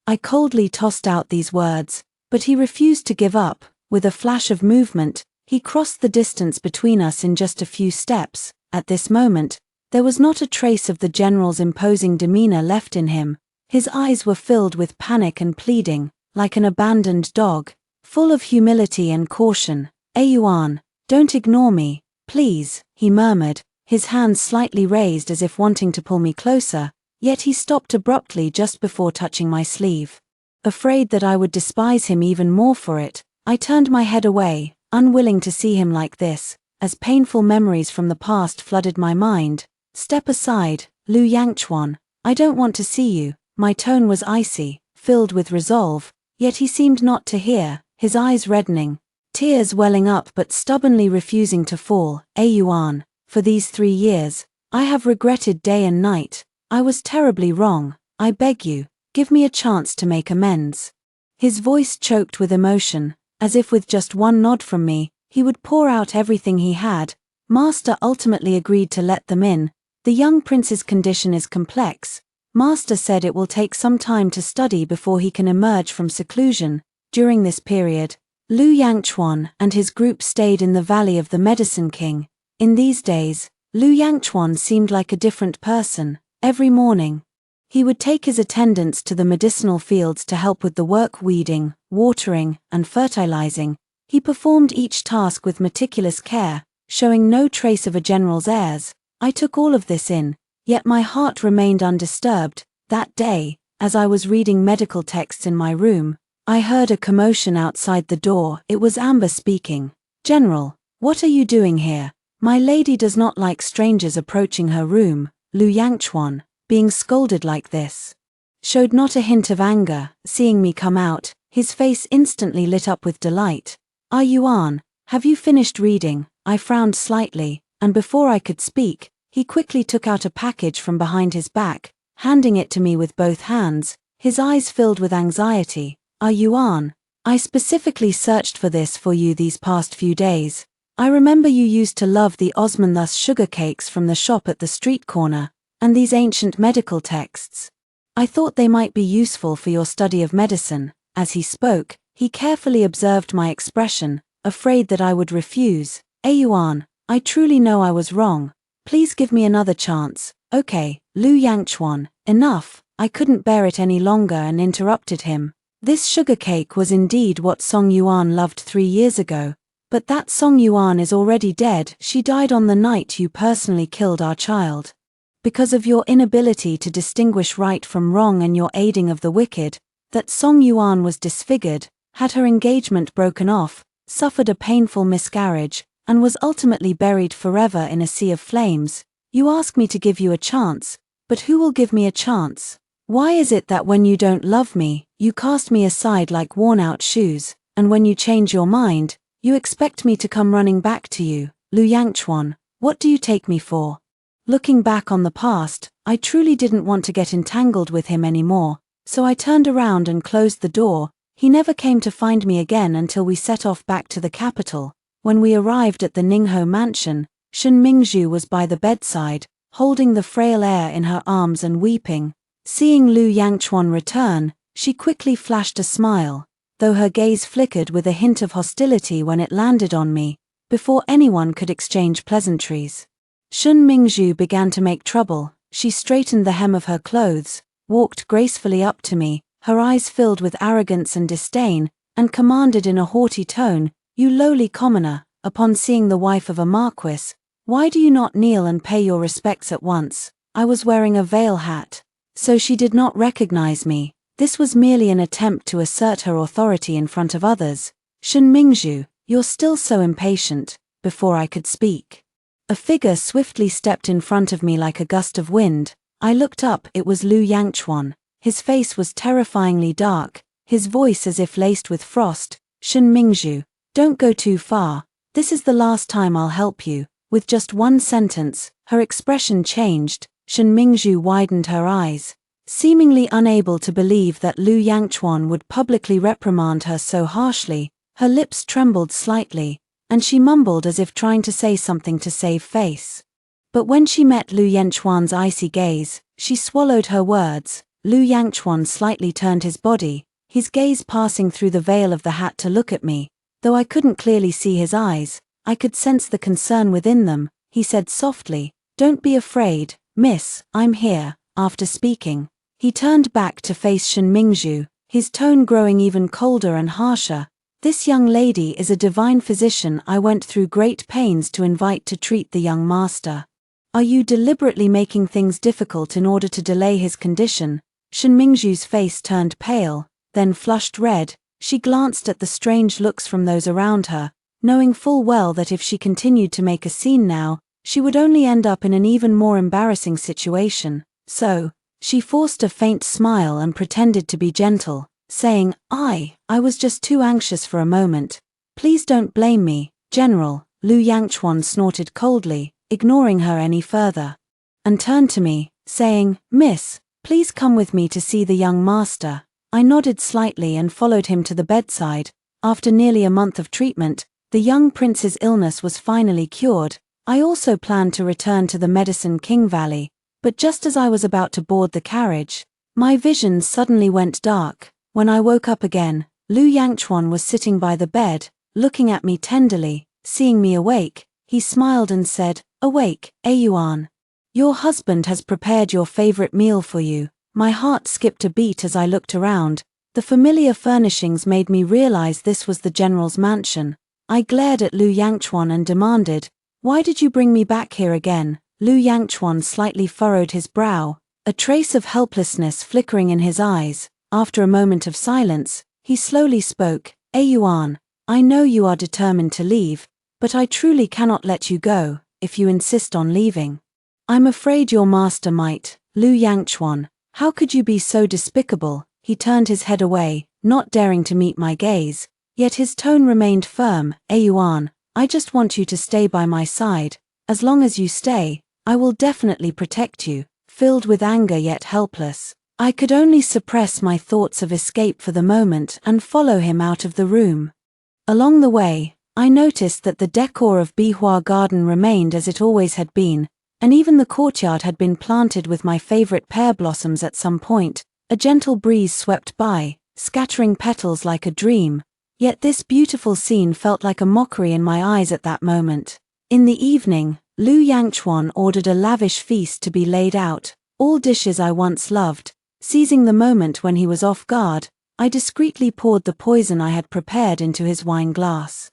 I coldly tossed out these words, but he refused to give up. With a flash of movement, he crossed the distance between us in just a few steps. At this moment, there was not a trace of the general's imposing demeanor left in him. His eyes were filled with panic and pleading, like an abandoned dog, full of humility and caution. Yuan, don't ignore me, please, he murmured, his hands slightly raised as if wanting to pull me closer, yet he stopped abruptly just before touching my sleeve. Afraid that I would despise him even more for it, I turned my head away, unwilling to see him like this, as painful memories from the past flooded my mind. Step aside, Lu Yangchuan, I don't want to see you. My tone was icy, filled with resolve, yet he seemed not to hear, his eyes reddening, tears welling up but stubbornly refusing to fall. Yuan, for these 3 years, I have regretted day and night. I was terribly wrong. I beg you, give me a chance to make amends. His voice choked with emotion, as if with just one nod from me, he would pour out everything he had. Master ultimately agreed to let them in. The young prince's condition is complex. Master said it will take some time to study before he can emerge from seclusion. During this period, Lu Yangchuan and his group stayed in the Valley of the Medicine King. In these days, Lu Yangchuan seemed like a different person. Every morning, he would take his attendants to the medicinal fields to help with the work weeding, watering, and fertilizing. He performed each task with meticulous care, showing no trace of a general's airs. I took all of this in, yet my heart remained undisturbed. That day, as I was reading medical texts in my room, I heard a commotion outside the door. It was Amber speaking. General, what are you doing here? My lady does not like strangers approaching her room. Lu Yangchuan, being scolded like this, showed not a hint of anger. Seeing me come out, his face instantly lit up with delight. Yuan, have you finished reading? I frowned slightly, and before I could speak, he quickly took out a package from behind his back, handing it to me with both hands, his eyes filled with anxiety. Yuan, I specifically searched for this for you these past few days. I remember you used to love the Osmanthus sugar cakes from the shop at the street corner, and these ancient medical texts. I thought they might be useful for your study of medicine. As he spoke, he carefully observed my expression, afraid that I would refuse. Yuan, I truly know I was wrong. Please give me another chance. Okay, Lu Yangchuan, enough. I couldn't bear it any longer and interrupted him. This sugar cake was indeed what Song Yuan loved 3 years ago. But that Song Yuan is already dead. She died on the night you personally killed our child. Because of your inability to distinguish right from wrong and your aiding of the wicked, that Song Yuan was disfigured, had her engagement broken off, suffered a painful miscarriage, and was ultimately buried forever in a sea of flames. You ask me to give you a chance, but who will give me a chance? Why is it that when you don't love me, you cast me aside like worn-out shoes, and when you change your mind, you expect me to come running back to you? Lu Yangchuan, what do you take me for? Looking back on the past, I truly didn't want to get entangled with him anymore, so I turned around and closed the door. He never came to find me again until we set off back to the capital. When we arrived at the Ningho mansion, Shen Mingzhu was by the bedside, holding the frail heir in her arms and weeping. Seeing Lu Yangchuan return, she quickly flashed a smile, though her gaze flickered with a hint of hostility when it landed on me, before anyone could exchange pleasantries. Shen Mingzhu began to make trouble. She straightened the hem of her clothes, walked gracefully up to me, her eyes filled with arrogance and disdain, and commanded in a haughty tone, "You lowly commoner, upon seeing the wife of a marquis, why do you not kneel and pay your respects at once?" I was wearing a veil hat, so she did not recognize me. This was merely an attempt to assert her authority in front of others. "Shen Mingzhu, you're still so impatient." Before I could speak, a figure swiftly stepped in front of me like a gust of wind. I looked up. It was Lu Yangchuan. His face was terrifyingly dark, his voice as if laced with frost. "Shen Mingzhu, don't go too far. This is the last time I'll help you." With just one sentence, her expression changed. Shen Mingzhu widened her eyes, seemingly unable to believe that Lu Yangchuan would publicly reprimand her so harshly. Her lips trembled slightly, and she mumbled as if trying to say something to save face. But when she met Lu Yangchuan's icy gaze, she swallowed her words. Lu Yangchuan slightly turned his body, his gaze passing through the veil of the hat to look at me. Though I couldn't clearly see his eyes, I could sense the concern within them. He said softly, "Don't be afraid, miss, I'm here." After speaking, he turned back to face Shen Mingzhu, his tone growing even colder and harsher. "This young lady is a divine physician I went through great pains to invite to treat the young master. Are you deliberately making things difficult in order to delay his condition?" Shen Mingzhu's face turned pale, then flushed red. She glanced at the strange looks from those around her, knowing full well that if she continued to make a scene now, she would only end up in an even more embarrassing situation. So, she forced a faint smile and pretended to be gentle, saying, I was just too anxious for a moment. Please don't blame me, General." Lu Yangchuan snorted coldly, ignoring her any further, and turned to me, saying, "Miss, please come with me to see the young master." I nodded slightly and followed him to the bedside. After nearly a month of treatment, the young prince's illness was finally cured. I also planned to return to the Medicine King Valley, but just as I was about to board the carriage, my vision suddenly went dark. When I woke up again, Lu Yangchuan was sitting by the bed, looking at me tenderly. Seeing me awake, he smiled and said, "Awake, Yuan. Your husband has prepared your favorite meal for you." My heart skipped a beat as I looked around. The familiar furnishings made me realize this was the general's mansion. I glared at Lu Yangchuan and demanded, "Why did you bring me back here again?" Lu Yangchuan slightly furrowed his brow, a trace of helplessness flickering in his eyes. After a moment of silence, he slowly spoke, "Yuan, I know you are determined to leave, but I truly cannot let you go, if you insist on leaving. I'm afraid your master might." "Lu Yangchuan, how could you be so despicable?" He turned his head away, not daring to meet my gaze, yet his tone remained firm. "Yuan, I just want you to stay by my side. As long as you stay, I will definitely protect you." Filled with anger yet helpless, I could only suppress my thoughts of escape for the moment and follow him out of the room. Along the way, I noticed that the decor of Bihua Garden remained as it always had been, and even the courtyard had been planted with my favorite pear blossoms at some point. A gentle breeze swept by, scattering petals like a dream, yet this beautiful scene felt like a mockery in my eyes at that moment. In the evening, Lu Yangchuan ordered a lavish feast to be laid out, all dishes I once loved. Seizing the moment when he was off guard, I discreetly poured the poison I had prepared into his wine glass.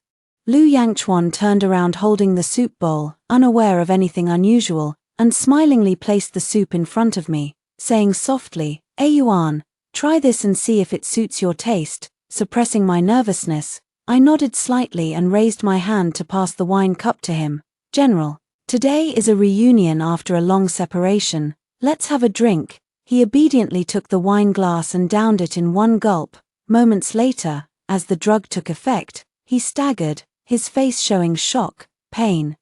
Lu Yangchuan turned around holding the soup bowl, unaware of anything unusual, and smilingly placed the soup in front of me, saying softly, "Yuan, try this and see if it suits your taste." Suppressing my nervousness, I nodded slightly and raised my hand to pass the wine cup to him. "General, today is a reunion after a long separation. Let's have a drink." He obediently took the wine glass and downed it in one gulp. Moments later, as the drug took effect, he staggered, his face showing shock, pain,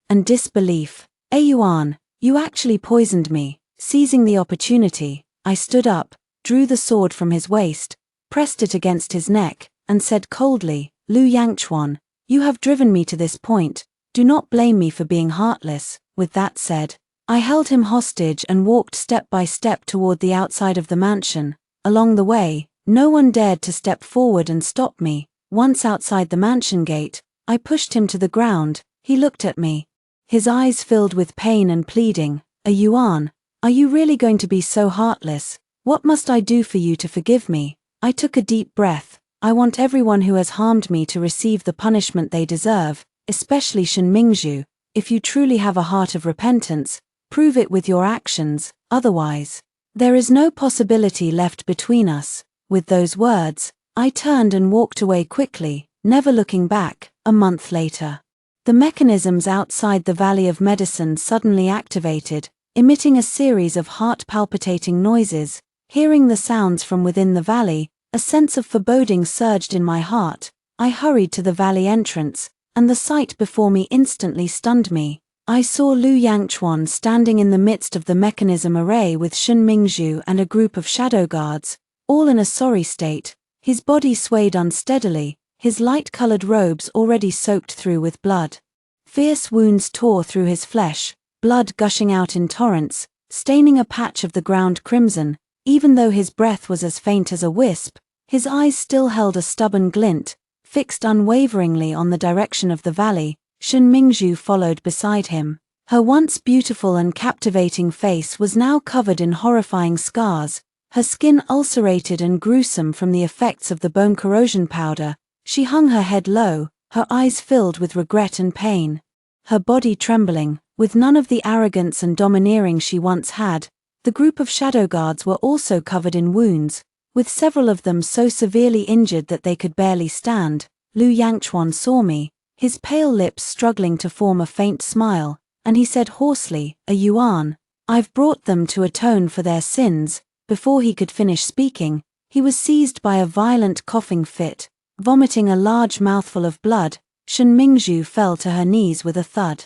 and disbelief. Yuan, you actually poisoned me. Seizing the opportunity, I stood up, drew the sword from his waist, pressed it against his neck, and said coldly, Lu Yangchuan, you have driven me to this point, do not blame me for being heartless. With that said, I held him hostage and walked step by step toward the outside of the mansion. Along the way, no one dared to step forward and stop me. Once outside the mansion gate, I pushed him to the ground. He looked at me, his eyes filled with pain and pleading. Yuan, are you really going to be so heartless? What must I do for you to forgive me? I took a deep breath. I want everyone who has harmed me to receive the punishment they deserve, especially Shen Mingzhu. If you truly have a heart of repentance, prove it with your actions, otherwise, there is no possibility left between us. With those words, I turned and walked away quickly, never looking back. A month later, the mechanisms outside the Valley of Medicine suddenly activated, emitting a series of heart-palpitating noises. Hearing the sounds from within the valley, a sense of foreboding surged in my heart. I hurried to the valley entrance, and the sight before me instantly stunned me. I saw Lu Yangchuan standing in the midst of the mechanism array with Shen Mingzhu and a group of shadow guards, all in a sorry state. His body swayed unsteadily, his light-colored robes already soaked through with blood. Fierce wounds tore through his flesh, blood gushing out in torrents, staining a patch of the ground crimson. Even though his breath was as faint as a wisp, his eyes still held a stubborn glint, fixed unwaveringly on the direction of the valley. Shen Mingzhu followed beside him. Her once beautiful and captivating face was now covered in horrifying scars, her skin ulcerated and gruesome from the effects of the bone corrosion powder. She hung her head low, her eyes filled with regret and pain. Her body trembling, with none of the arrogance and domineering she once had. The group of shadow guards were also covered in wounds, with several of them so severely injured that they could barely stand. Lu Yangchuan saw me, his pale lips struggling to form a faint smile, and he said hoarsely, Yuan, I've brought them to atone for their sins. Before he could finish speaking, he was seized by a violent coughing fit. Vomiting a large mouthful of blood, Shen Mingzhu fell to her knees with a thud.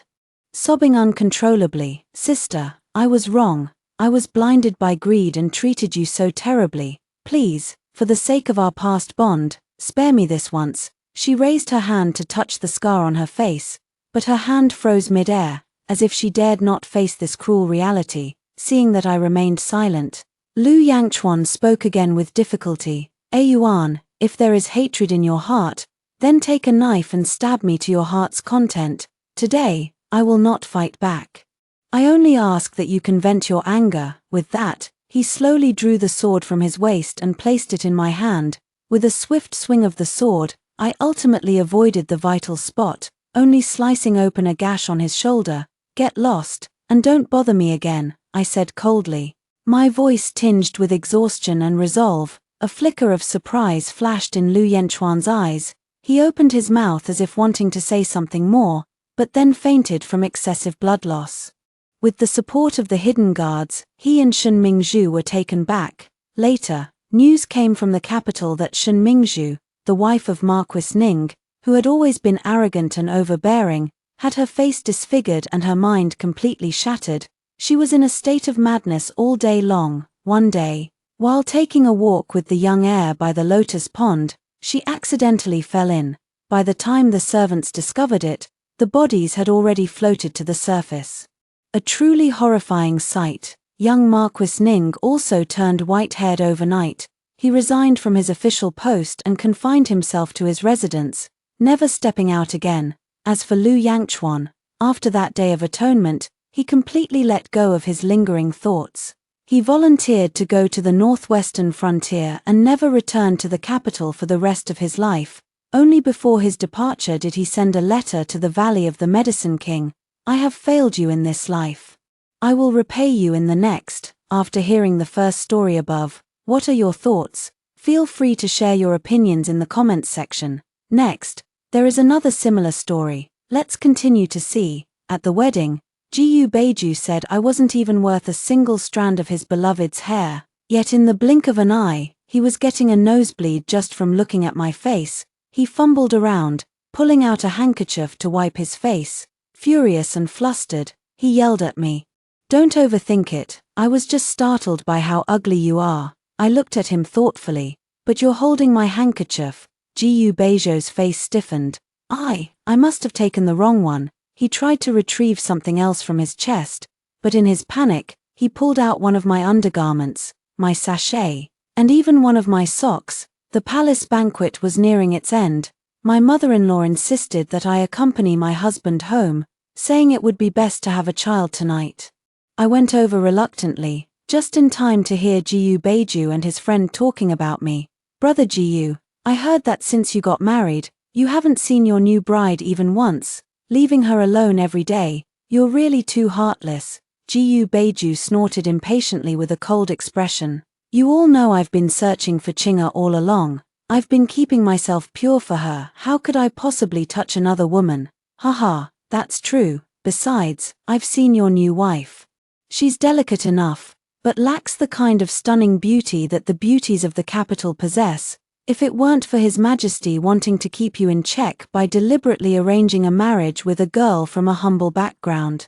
Sobbing uncontrollably, Sister, I was wrong. I was blinded by greed and treated you so terribly. Please, for the sake of our past bond, spare me this once. She raised her hand to touch the scar on her face, but her hand froze mid-air, as if she dared not face this cruel reality. Seeing that I remained silent, Lu Yangchuan spoke again with difficulty. Yuan, if there is hatred in your heart, then take a knife and stab me to your heart's content. Today, I will not fight back. I only ask that you can vent your anger. With that, he slowly drew the sword from his waist and placed it in my hand. With a swift swing of the sword, I ultimately avoided the vital spot, only slicing open a gash on his shoulder. Get lost, and don't bother me again, I said coldly. My voice tinged with exhaustion and resolve. A flicker of surprise flashed in Lu Yangchuan's eyes. He opened his mouth as if wanting to say something more, but then fainted from excessive blood loss. With the support of the hidden guards, he and Shen Mingzhu were taken back. Later, news came from the capital that Shen Mingzhu, the wife of Marquis Ning, who had always been arrogant and overbearing, had her face disfigured and her mind completely shattered. She was in a state of madness all day long. One day, while taking a walk with the young heir by the lotus pond, she accidentally fell in. By the time the servants discovered it, the bodies had already floated to the surface. A truly horrifying sight. Young Marquis Ning also turned white-haired overnight. He resigned from his official post and confined himself to his residence, never stepping out again. As for Lu Yangchuan, after that day of atonement, he completely let go of his lingering thoughts. He volunteered to go to the northwestern frontier and never returned to the capital for the rest of his life. Only before his departure did he send a letter to the Valley of the Medicine King. I have failed you in this life. I will repay you in the next. After hearing the first story above, what are your thoughts? Feel free to share your opinions in the comments section. Next, there is another similar story. Let's continue to see. At the wedding, Jiyu Beiju said I wasn't even worth a single strand of his beloved's hair, yet in the blink of an eye, he was getting a nosebleed just from looking at my face. He fumbled around, pulling out a handkerchief to wipe his face. Furious and flustered, he yelled at me. "Don't overthink it, I was just startled by how ugly you are." I looked at him thoughtfully. "But you're holding my handkerchief." Gu Beiju's face stiffened. I must have taken the wrong one." He tried to retrieve something else from his chest, but in his panic, he pulled out one of my undergarments, my sachet, and even one of my socks. The palace banquet was nearing its end. My mother-in-law insisted that I accompany my husband home, saying it would be best to have a child tonight. I went over reluctantly, just in time to hear Gu Beiju and his friend talking about me. "Brother Gu, I heard that since you got married, you haven't seen your new bride even once, leaving her alone every day. You're really too heartless." Gu Beiju snorted impatiently with a cold expression. "You all know I've been searching for Chinga all along. I've been keeping myself pure for her. How could I possibly touch another woman? Haha, that's true. Besides, I've seen your new wife. She's delicate enough, but lacks the kind of stunning beauty that the beauties of the capital possess. If it weren't for His Majesty wanting to keep you in check by deliberately arranging a marriage with a girl from a humble background,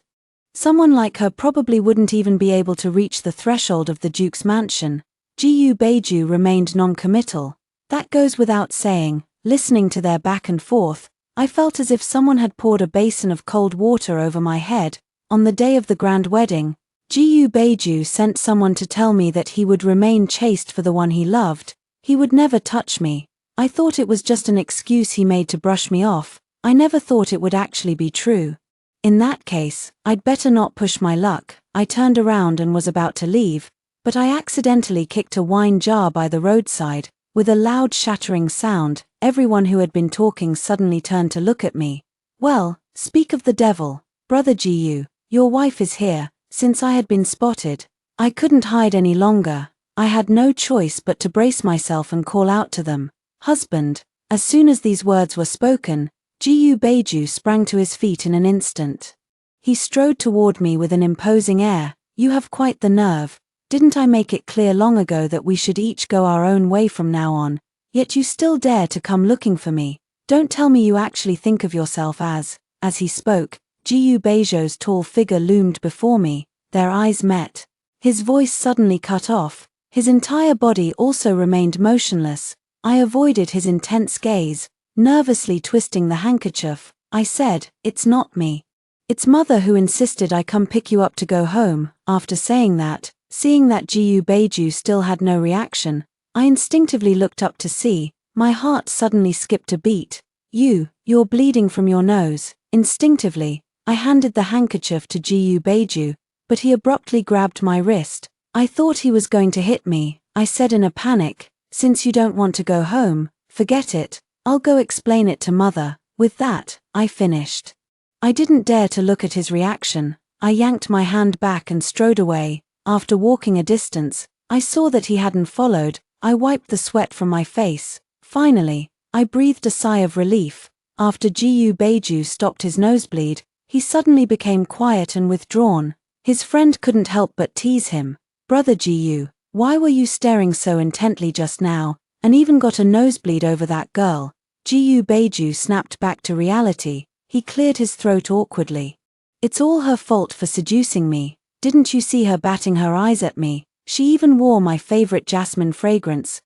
someone like her probably wouldn't even be able to reach the threshold of the Duke's mansion." Gu Beiju remained non-committal. That goes without saying. Listening to their back and forth, I felt as if someone had poured a basin of cold water over my head. On the day of the grand wedding, Gu Beiju sent someone to tell me that he would remain chaste for the one he loved. He would never touch me. I thought it was just an excuse he made to brush me off. I never thought it would actually be true. In that case, I'd better not push my luck. I turned around and was about to leave, but I accidentally kicked a wine jar by the roadside. With a loud shattering sound, everyone who had been talking suddenly turned to look at me. "Well, speak of the devil, Brother Gu, your wife is here." Since I had been spotted, I couldn't hide any longer. I had no choice but to brace myself and call out to them, "Husband." As soon as these words were spoken, Gu Beiju sprang to his feet in an instant. He strode toward me with an imposing air. "You have quite the nerve. Didn't I make it clear long ago that we should each go our own way from now on? Yet you still dare to come looking for me. Don't tell me you actually think of yourself as..." As he spoke, Gu Beiju's tall figure loomed before me. Their eyes met. His voice suddenly cut off. His entire body also remained motionless. I avoided his intense gaze, nervously twisting the handkerchief. I said, "It's not me. It's Mother who insisted I come pick you up to go home." After saying that, seeing that Gu Beiju still had no reaction, I instinctively looked up to see. My heart suddenly skipped a beat. You're bleeding from your nose." Instinctively, I handed the handkerchief to Gu Beiju, but he abruptly grabbed my wrist. "I thought he was going to hit me," I said in a panic. "Since you don't want to go home, forget it. I'll go explain it to Mother." With that, I finished. I didn't dare to look at his reaction. I yanked my hand back and strode away. After walking a distance, I saw that he hadn't followed. I wiped the sweat from my face. Finally, I breathed a sigh of relief. After Gu Beiju stopped his nosebleed, he suddenly became quiet and withdrawn. His friend couldn't help but tease him. "Brother Gu, why were you staring so intently just now, and even got a nosebleed over that girl?" Gu Beiju snapped back to reality. He cleared his throat awkwardly. "It's all her fault for seducing me. Didn't you see her batting her eyes at me? She even wore my favorite jasmine fragrance.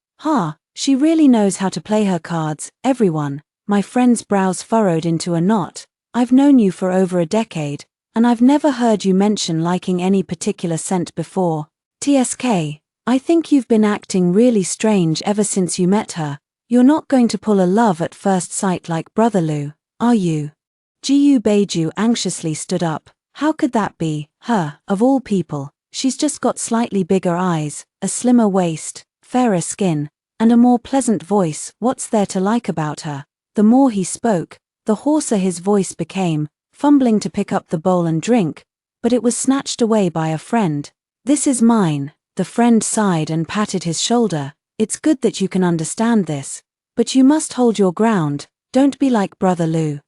She really knows how to play her cards." Everyone, my friend's brows furrowed into a knot. "I've known you for over a decade, and I've never heard you mention liking any particular scent before. TSK, I think you've been acting really strange ever since you met her. You're not going to pull a love at first sight like Brother Lu, are you?" Gu Beiju anxiously stood up. "How could that be? Her, of all people. She's just got slightly bigger eyes, a slimmer waist, fairer skin, and a more pleasant voice. What's there to like about her?" The more he spoke, the hoarser his voice became, fumbling to pick up the bowl and drink, but it was snatched away by a friend. "This is mine." The friend sighed and patted his shoulder. "It's good that you can understand this, but you must hold your ground. Don't be like Brother Lu,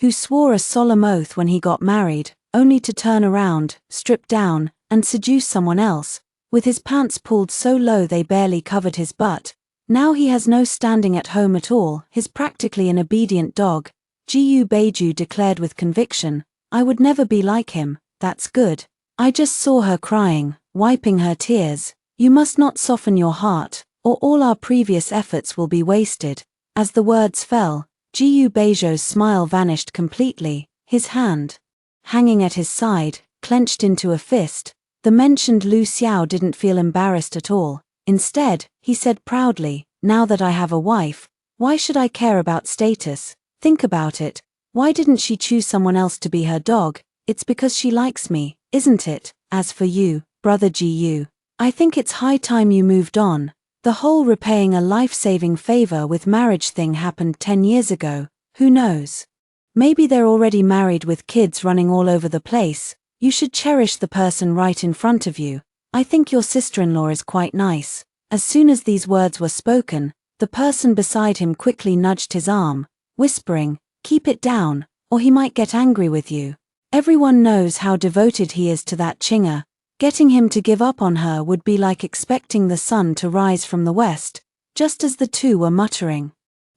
who swore a solemn oath when he got married, only to turn around, strip down, and seduce someone else, with his pants pulled so low they barely covered his butt. Now he has no standing at home at all. He's practically an obedient dog." Gu Beiju declared with conviction. I would never be like him, that's good. I just saw her crying, wiping her tears. You must not soften your heart, or all our previous efforts will be wasted. As the words fell, Gu Beizhou's smile vanished completely, his hand, hanging at his side, clenched into a fist. The mentioned Lu Xiao didn't feel embarrassed at all. Instead, he said proudly, now that I have a wife, why should I care about status? Think about it. Why didn't she choose someone else to be her dog? It's because she likes me, isn't it? As for you, brother Gu, I think it's high time you moved on. The whole repaying a life-saving favor with marriage thing happened 10 years ago. Who knows? Maybe they're already married with kids running all over the place. You should cherish the person right in front of you. I think your sister-in-law is quite nice. As soon as these words were spoken, the person beside him quickly nudged his arm, whispering, keep it down, or he might get angry with you. Everyone knows how devoted he is to that Chinga. Getting him to give up on her would be like expecting the sun to rise from the west. Just as the two were muttering,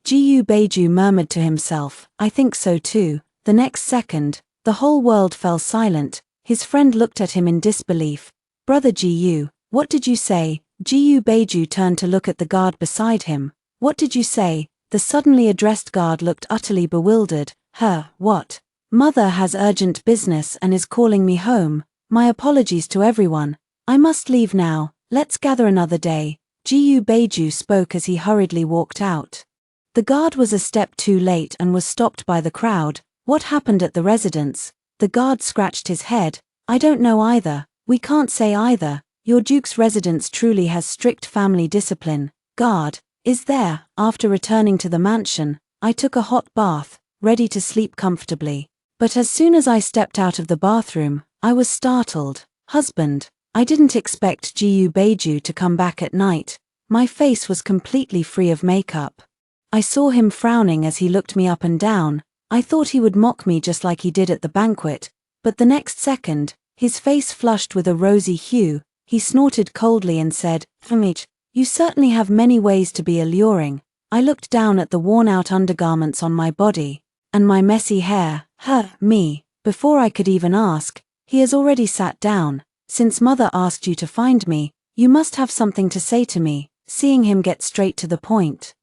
Gu Beizhou murmured to himself, I think so too. The next second, the whole world fell silent. His friend looked at him in disbelief. Brother Gu, what did you say? Gu Beizhou turned to look at the guard beside him. What did you say? The suddenly addressed guard looked utterly bewildered. What? Mother has urgent business and is calling me home. My apologies to everyone. I must leave now. Let's gather another day. Gu Beizhou spoke as he hurriedly walked out. The guard was a step too late and was stopped by the crowd. What happened at the residence? The guard scratched his head. I don't know either. We can't say either. Your duke's residence truly has strict family discipline. Guard, is there? After returning to the mansion, I took a hot bath, ready to sleep comfortably. But as soon as I stepped out of the bathroom, I was startled. Husband, I didn't expect Gu Beizhou to come back at night. My face was completely free of makeup. I saw him frowning as he looked me up and down. I thought he would mock me just like he did at the banquet, but the next second, his face flushed with a rosy hue. He snorted coldly and said, You certainly have many ways to be alluring. I looked down at the worn-out undergarments on my body, and my messy hair. Me. Before I could even ask, he has already sat down. Since mother asked you to find me, you must have something to say to me. Seeing him get straight to the point,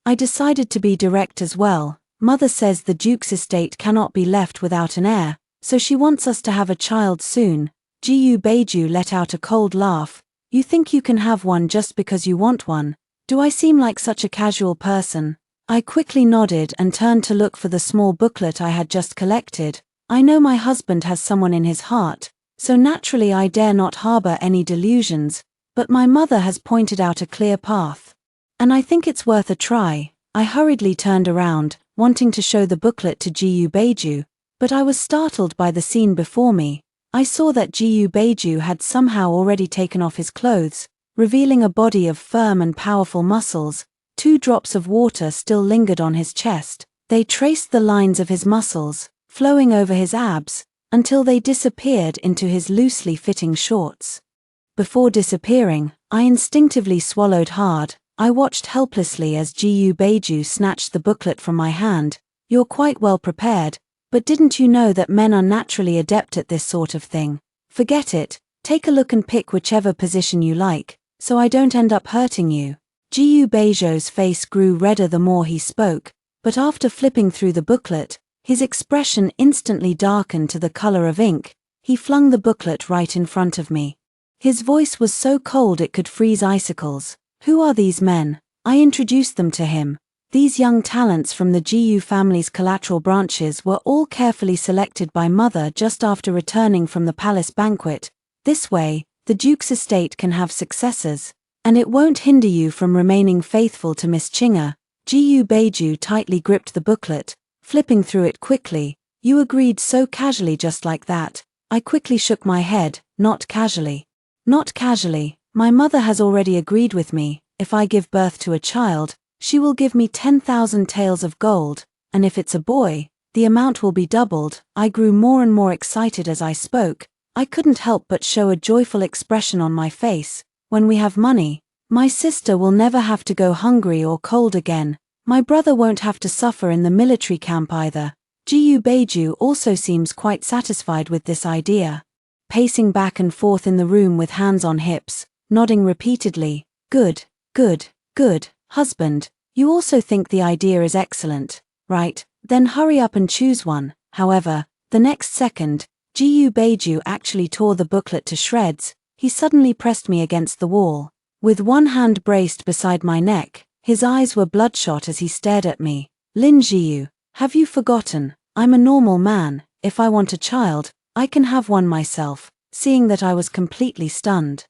I decided to be direct as well. Mother says the Duke's estate cannot be left without an heir, so she wants us to have a child soon. Gu Beizhou let out a cold laugh. You think you can have one just because you want one? Do I seem like such a casual person? I quickly nodded and turned to look for the small booklet I had just collected. I know my husband has someone in his heart, so naturally I dare not harbor any delusions, but my mother has pointed out a clear path, and I think it's worth a try. I hurriedly turned around, wanting to show the booklet to Gu Beizhou, but I was startled by the scene before me. I saw that Gu Beizhou had somehow already taken off his clothes, revealing a body of firm and powerful muscles. 2 drops of water still lingered on his chest. They traced the lines of his muscles, flowing over his abs, until they disappeared into his loosely fitting shorts. Before disappearing, I instinctively swallowed hard. I watched helplessly as Gu Beizhou snatched the booklet from my hand. You're quite well prepared, but didn't you know that men are naturally adept at this sort of thing? Forget it, take a look and pick whichever position you like, so I don't end up hurting you. Gu Beizhou's face grew redder the more he spoke, but after flipping through the booklet, his expression instantly darkened to the color of ink. He flung the booklet right in front of me. His voice was so cold it could freeze icicles. Who are these men? I introduced them to him. These young talents from the Gu family's collateral branches were all carefully selected by mother just after returning from the palace banquet. This way, the Duke's estate can have successors, and it won't hinder you from remaining faithful to Miss Chinga. Gu Beizhou tightly gripped the booklet, flipping through it quickly. You agreed so casually just like that. I quickly shook my head. Not casually. Not casually. My mother has already agreed with me. If I give birth to a child, she will give me 10,000 taels of gold, and if it's a boy, the amount will be doubled. I grew more and more excited as I spoke. I couldn't help but show a joyful expression on my face. When we have money, my sister will never have to go hungry or cold again. My brother won't have to suffer in the military camp either. Jiyu Beiju also seems quite satisfied with this idea. Pacing back and forth in the room with hands on hips, nodding repeatedly. Good, good, good, husband, you also think the idea is excellent, right? Then hurry up and choose one. However, the next second, Jiyu Beiju actually tore the booklet to shreds. He suddenly pressed me against the wall. With one hand braced beside my neck, his eyes were bloodshot as he stared at me. Lin Jiyu, have you forgotten? I'm a normal man. If I want a child, I can have one myself. Seeing that I was completely stunned,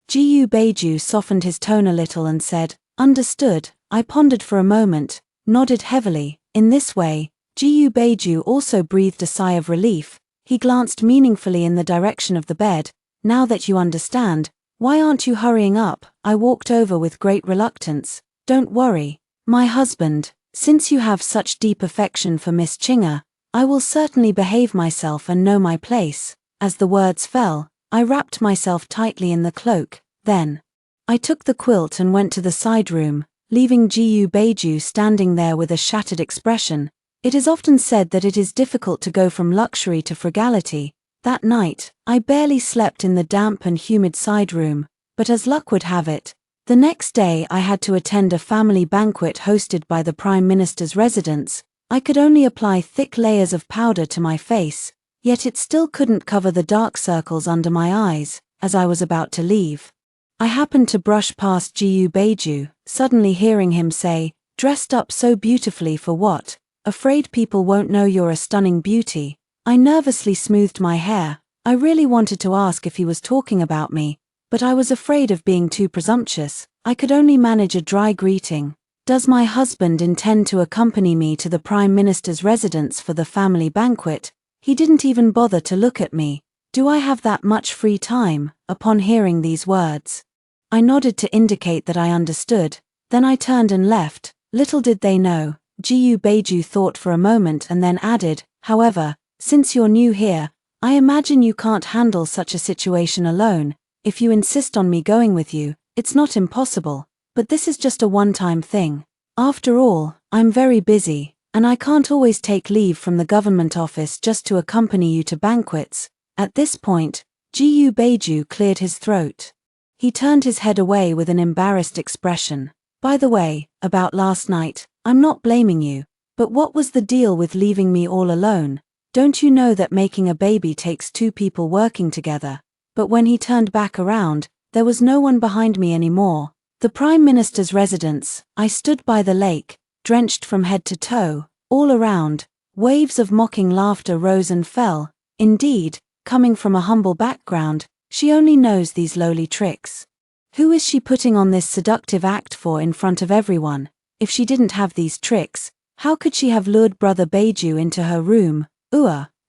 Jiyu Beiju softened his tone a little and said, understood. I pondered for a moment, nodded heavily. In this way, Jiyu Beiju also breathed a sigh of relief. He glanced meaningfully in the direction of the bed. Now that you understand, why aren't you hurrying up? I walked over with great reluctance. Don't worry, my husband, since you have such deep affection for Miss Chinga, I will certainly behave myself and know my place. As the words fell, I wrapped myself tightly in the cloak. Then, I took the quilt and went to the side room, leaving Jiyu Beiju standing there with a shattered expression. It is often said that it is difficult to go from luxury to frugality. That night, I barely slept in the damp and humid side room, but as luck would have it, the next day I had to attend a family banquet hosted by the Prime Minister's residence. I could only apply thick layers of powder to my face, yet it still couldn't cover the dark circles under my eyes. As I was about to leave, I happened to brush past Jiyu Beiju, suddenly hearing him say, dressed up so beautifully for what? Afraid people won't know you're a stunning beauty. I nervously smoothed my hair. I really wanted to ask if he was talking about me, but I was afraid of being too presumptuous. I could only manage a dry greeting. Does my husband intend to accompany me to the Prime Minister's residence for the family banquet? He didn't even bother to look at me. Do I have that much free time? Upon hearing these words, I nodded to indicate that I understood. Then I turned and left. Little did they know. Jiyu Beiju thought for a moment and then added, however, since you're new here, I imagine you can't handle such a situation alone. If you insist on me going with you, it's not impossible, but this is just a one-time thing. After all, I'm very busy, and I can't always take leave from the government office just to accompany you to banquets. At this point, Jiyu Beiju cleared his throat. He turned his head away with an embarrassed expression. By the way, about last night, I'm not blaming you, but what was the deal with leaving me all alone? Don't you know that making a baby takes two people working together? But when he turned back around, there was no one behind me anymore. The Prime Minister's residence. I stood by the lake, drenched from head to toe. All around, waves of mocking laughter rose and fell. Indeed, coming from a humble background, she only knows these lowly tricks. Who is she putting on this seductive act for in front of everyone? If she didn't have these tricks, how could she have lured Brother Beiju into her room?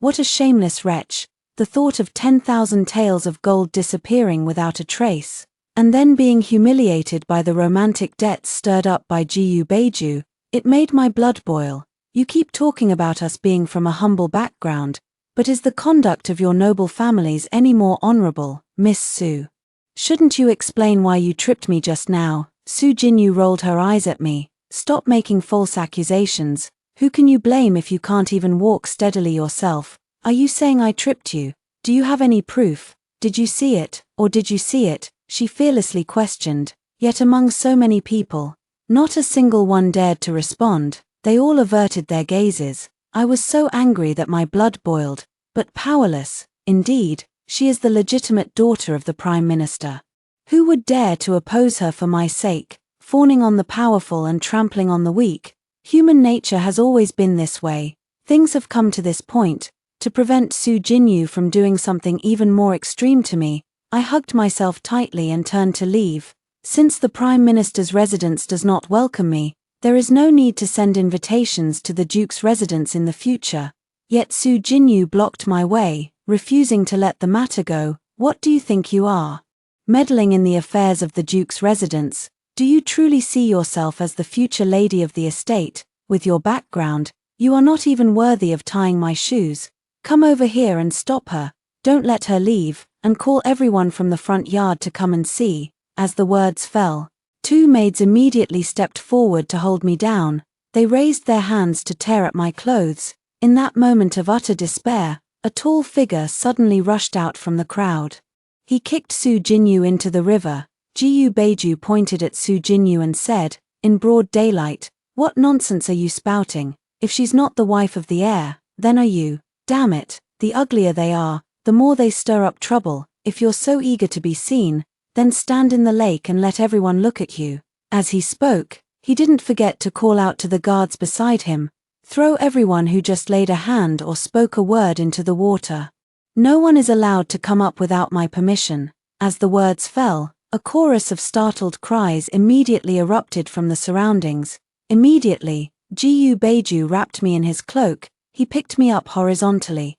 What a shameless wretch. The thought of 10,000 taels of gold disappearing without a trace, and then being humiliated by the romantic debts stirred up by Jiyu Beiju, it made my blood boil. You keep talking about us being from a humble background, but is the conduct of your noble families any more honorable, Miss Su? Shouldn't you explain why you tripped me just now? Su Jinyu rolled her eyes at me. Stop making false accusations. Who can you blame if you can't even walk steadily yourself? Are you saying I tripped you? Do you have any proof? Did you see it, or did you see it? She fearlessly questioned. Yet among so many people, not a single one dared to respond. They all averted their gazes. I was so angry that my blood boiled, but powerless. Indeed, she is the legitimate daughter of the Prime Minister. Who would dare to oppose her for my sake, fawning on the powerful and trampling on the weak? Human nature has always been this way. Things have come to this point. To prevent Su Jinyu from doing something even more extreme to me, I hugged myself tightly and turned to leave. Since the Prime Minister's residence does not welcome me, there is no need to send invitations to the Duke's residence in the future. Yet Su Jinyu blocked my way, refusing to let the matter go. What do you think you are? Meddling in the affairs of the Duke's residence? Do you truly see yourself as the future lady of the estate? With your background, you are not even worthy of tying my shoes. Come over here and stop her. Don't let her leave, and call everyone from the front yard to come and see. As the words fell, two maids immediately stepped forward to hold me down. They raised their hands to tear at my clothes. In that moment of utter despair, a tall figure suddenly rushed out from the crowd. He kicked Su Jinyu into the river. Jiyu Beiju pointed at Su Jinyu and said, in broad daylight, "What nonsense are you spouting? If she's not the wife of the heir, then are you? Damn it, the uglier they are, the more they stir up trouble. If you're so eager to be seen, then stand in the lake and let everyone look at you." As he spoke, he didn't forget to call out to the guards beside him, "Throw everyone who just laid a hand or spoke a word into the water. No one is allowed to come up without my permission." As the words fell, a chorus of startled cries immediately erupted from the surroundings. Immediately, Jiyu Beiju wrapped me in his cloak, he picked me up horizontally,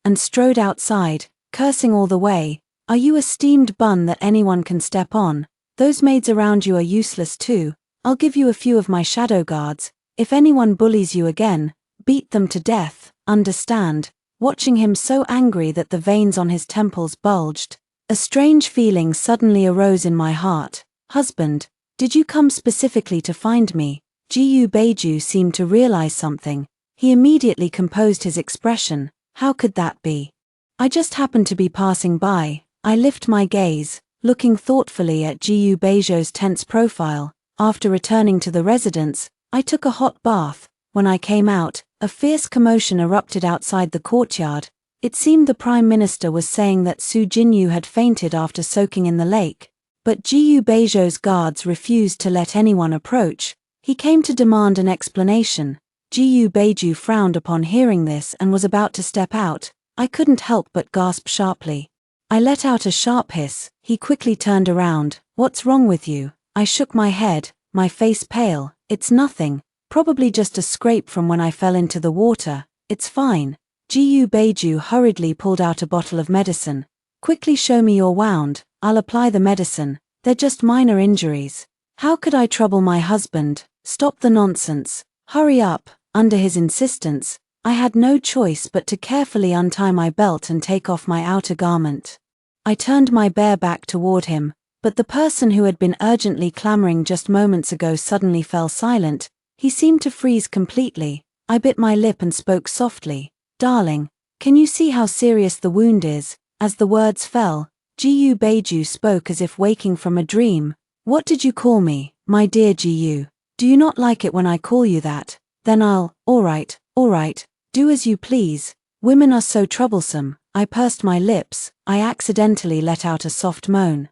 and strode outside, cursing all the way. "Are you a steamed bun that anyone can step on? Those maids around you are useless too. I'll give you a few of my shadow guards. If anyone bullies you again, beat them to death, understand?" Watching him so angry that the veins on his temples bulged, a strange feeling suddenly arose in my heart. "Husband, did you come specifically to find me?" Jiyu Beiju seemed to realize something. He immediately composed his expression. "How could that be? I just happened to be passing by." I lift my gaze, looking thoughtfully at Jiyu Beiju's tense profile. After returning to the residence, I took a hot bath. When I came out, a fierce commotion erupted outside the courtyard. It seemed the Prime Minister was saying that Su Jinyu had fainted after soaking in the lake. But Jiyu Beiju's guards refused to let anyone approach. He came to demand an explanation. Jiyu Beiju frowned upon hearing this and was about to step out. I couldn't help but gasp sharply. I let out a sharp hiss. He quickly turned around. "What's wrong with you?" I shook my head, my face pale. "It's nothing. Probably just a scrape from when I fell into the water. It's fine." Jiyu Beiju hurriedly pulled out a bottle of medicine. "Quickly show me your wound, I'll apply the medicine. They're just minor injuries." How could I trouble my husband? "Stop the nonsense. Hurry up." Under his insistence, I had no choice but to carefully untie my belt and take off my outer garment. I turned my bare back toward him, but the person who had been urgently clamoring just moments ago suddenly fell silent. He seemed to freeze completely. I bit my lip and spoke softly. "Darling, can you see how serious the wound is?" As the words fell, Jiyu Beiju spoke as if waking from a dream. "What did you call me, my dear Jiyu? Do you not like it when I call you that? Then all right, do as you please. Women are so troublesome." I pursed my lips. I accidentally let out a soft moan.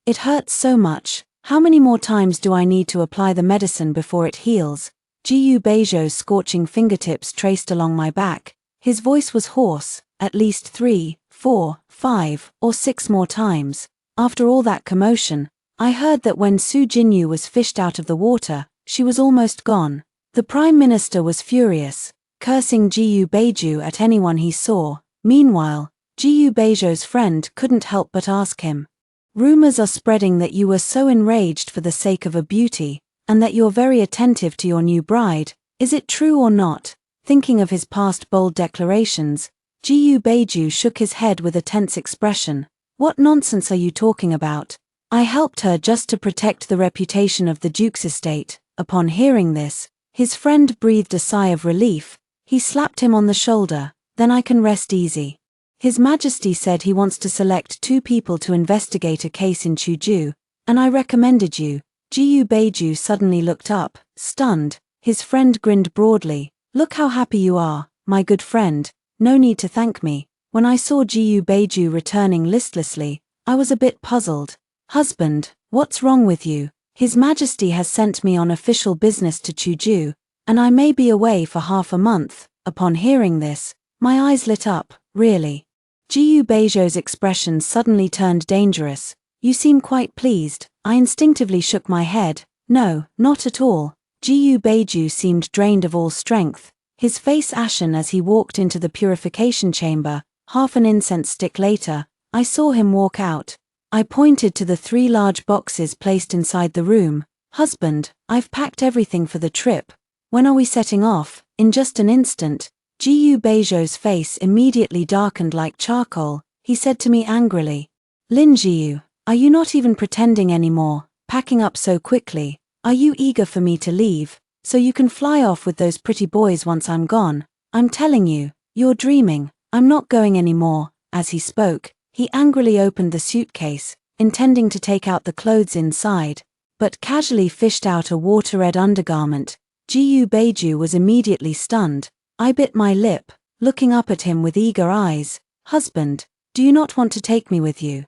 "It hurts so much. How many more times do I need to apply the medicine before it heals?" Jiyu Beiju's scorching fingertips traced along my back. His voice was hoarse. "At least 3, 4, 5, or 6 more times." After all that commotion, I heard that when Su Jinyu was fished out of the water, she was almost gone. The Prime Minister was furious, cursing Jiyu Beiju at anyone he saw. Meanwhile, Jiyu Beiju's friend couldn't help but ask him, "Rumors are spreading that you were so enraged for the sake of a beauty, and that you're very attentive to your new bride. Is it true or not?" Thinking of his past bold declarations, Jiyu Beiju shook his head with a tense expression. "What nonsense are you talking about? I helped her just to protect the reputation of the Duke's estate." Upon hearing this, his friend breathed a sigh of relief. He slapped him on the shoulder. "Then I can rest easy. His Majesty said he wants to select 2 people to investigate a case in Chuju, and I recommended you." Jiyu Beiju suddenly looked up, stunned. His friend grinned broadly. "Look how happy you are, my good friend. No need to thank me." When I saw Jiyu Beiju returning listlessly, I was a bit puzzled. "Husband, what's wrong with you? His Majesty has sent me on official business to Chuju, and I may be away for half a month." Upon hearing this, my eyes lit up. "Really?" Jiyu Beiju's expression suddenly turned dangerous. "You seem quite pleased." I instinctively shook my head. "No, not at all." Jiyu Beiju seemed drained of all strength, his face ashen as he walked into the purification chamber. Half an incense stick later, I saw him walk out. I pointed to the 3 large boxes placed inside the room. "Husband, I've packed everything for the trip. When are we setting off?" In just an instant, Jiyu Beiju's face immediately darkened like charcoal. He said to me angrily, "Lin Jiyu, are you not even pretending anymore, packing up so quickly? Are you eager for me to leave, so you can fly off with those pretty boys once I'm gone?" I'm telling you, you're dreaming. I'm not going anymore." As he spoke, he angrily opened the suitcase, intending to take out the clothes inside, but casually fished out a water-red undergarment. Ji Beiju was immediately stunned. I bit my lip, looking up at him with eager eyes. "Husband, do you not want to take me with you?"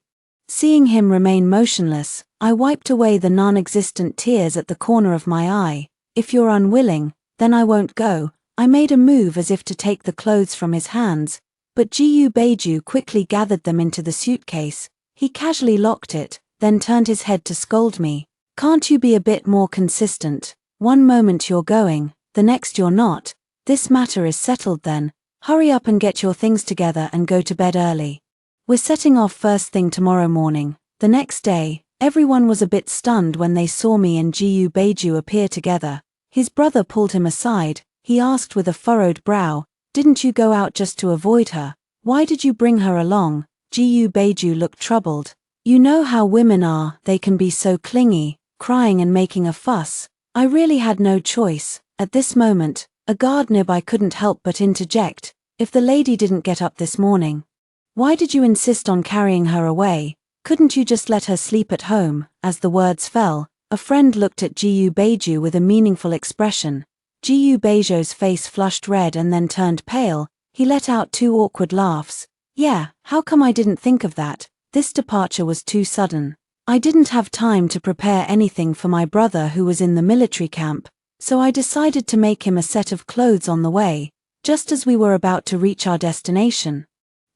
Seeing him remain motionless, I wiped away the non-existent tears at the corner of my eye. "If you're unwilling, then I won't go." I made a move as if to take the clothes from his hands, but Ji Beiju quickly gathered them into the suitcase. He casually locked it, then turned his head to scold me. "Can't you be a bit more consistent? One moment you're going, the next you're not. This matter is settled then. Hurry up and get your things together and go to bed early. We're setting off first thing tomorrow morning." The next day, everyone was a bit stunned when they saw me and Ji Beiju appear together. His brother pulled him aside. He asked with a furrowed brow, "Didn't you go out just to avoid her? Why did you bring her along?" Ji Beiju looked troubled. "You know how women are, they can be so clingy, crying and making a fuss. I really had no choice." At this moment, a guard nearby couldn't help but interject, "If the lady didn't get up this morning, why did you insist on carrying her away? Couldn't you just let her sleep at home?" As the words fell, a friend looked at Ji Beiju with a meaningful expression. Ji Beiju's face flushed red and then turned pale. He let out two awkward laughs. "Yeah, how come I didn't think of that? This departure was too sudden. I didn't have time to prepare anything for my brother who was in the military camp, so I decided to make him a set of clothes on the way, just as we were about to reach our destination."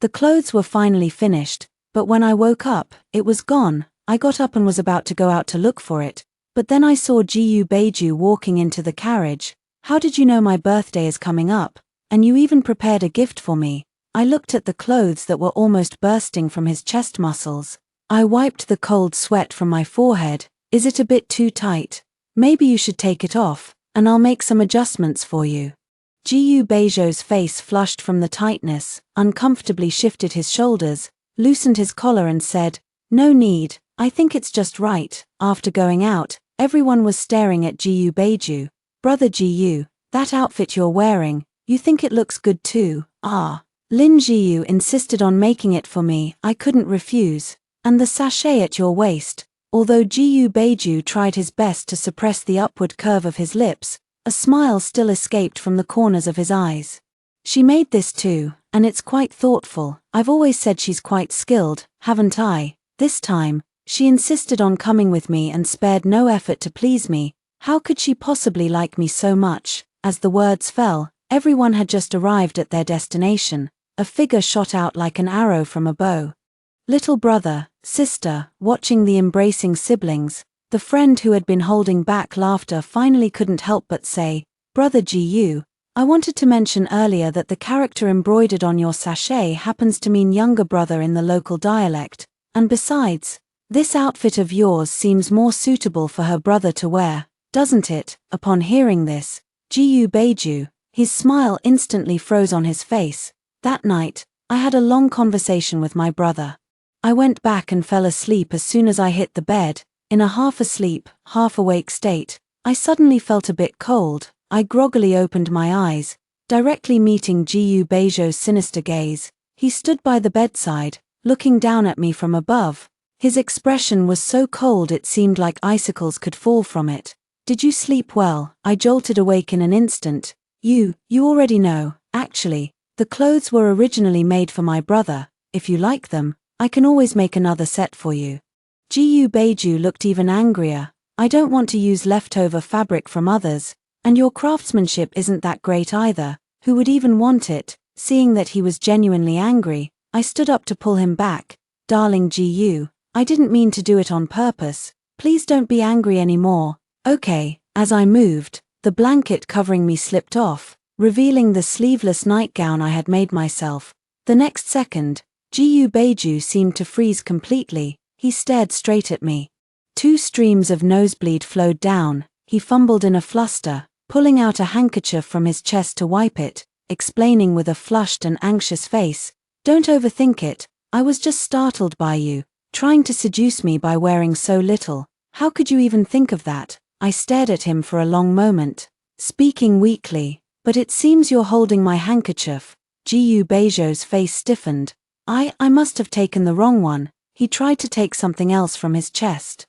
The clothes were finally finished, but when I woke up, it was gone. I got up and was about to go out to look for it, but then I saw Ji Beiju walking into the carriage. "How did you know my birthday is coming up? And you even prepared a gift for me?" I looked at the clothes that were almost bursting from his chest muscles. I wiped the cold sweat from my forehead. "Is it a bit too tight? Maybe you should take it off, and I'll make some adjustments for you." Ji Beiju's face flushed from the tightness, uncomfortably shifted his shoulders, loosened his collar and said, "No need, I think it's just right." After going out, everyone was staring at Ji Beiju. "Brother Ji, that outfit you're wearing, you think it looks good too?" "Ah." Lin Jiu insisted on making it for me. I couldn't refuse. "And the sachet at your waist." Although Ji Beiju tried his best to suppress the upward curve of his lips, a smile still escaped from the corners of his eyes. "She made this too, and it's quite thoughtful. I've always said she's quite skilled, haven't I?" This time, she insisted on coming with me and spared no effort to please me. How could she possibly like me so much? As the words fell, everyone had just arrived at their destination. A figure shot out like an arrow from a bow. Little brother, sister, watching the embracing siblings, the friend who had been holding back laughter finally couldn't help but say, "Brother Ji, I wanted to mention earlier that the character embroidered on your sachet happens to mean younger brother in the local dialect, and besides, this outfit of yours seems more suitable for her brother to wear, doesn't it?" Upon hearing this, Ji Beiju, his smile instantly froze on his face. That night, I had a long conversation with my brother. I went back and fell asleep as soon as I hit the bed. In a half-asleep, half-awake state, I suddenly felt a bit cold. I groggily opened my eyes, directly meeting Ji Beiju's sinister gaze. He stood by the bedside, looking down at me from above. His expression was so cold it seemed like icicles could fall from it. "Did you sleep well?" I jolted awake in an instant. You already know, actually. The clothes were originally made for my brother. If you like them, I can always make another set for you." Ji Beiju looked even angrier. "I don't want to use leftover fabric from others, and your craftsmanship isn't that great either. Who would even want it?" Seeing that he was genuinely angry, I stood up to pull him back. "Darling Ji, I didn't mean to do it on purpose. Please don't be angry anymore." "Okay." As I moved, the blanket covering me slipped off, revealing the sleeveless nightgown I had made myself. The next second, Ji Beiju seemed to freeze completely. He stared straight at me. 2 streams of nosebleed flowed down. He fumbled in a fluster, pulling out a handkerchief from his chest to wipe it, explaining with a flushed and anxious face, "Don't overthink it. I was just startled by you, trying to seduce me by wearing so little. How could you even think of that?" I stared at him for a long moment. Speaking weakly, But it seems you're holding my handkerchief. Gu Beizhou's face stiffened. I must have taken the wrong one. He tried to take something else from his chest.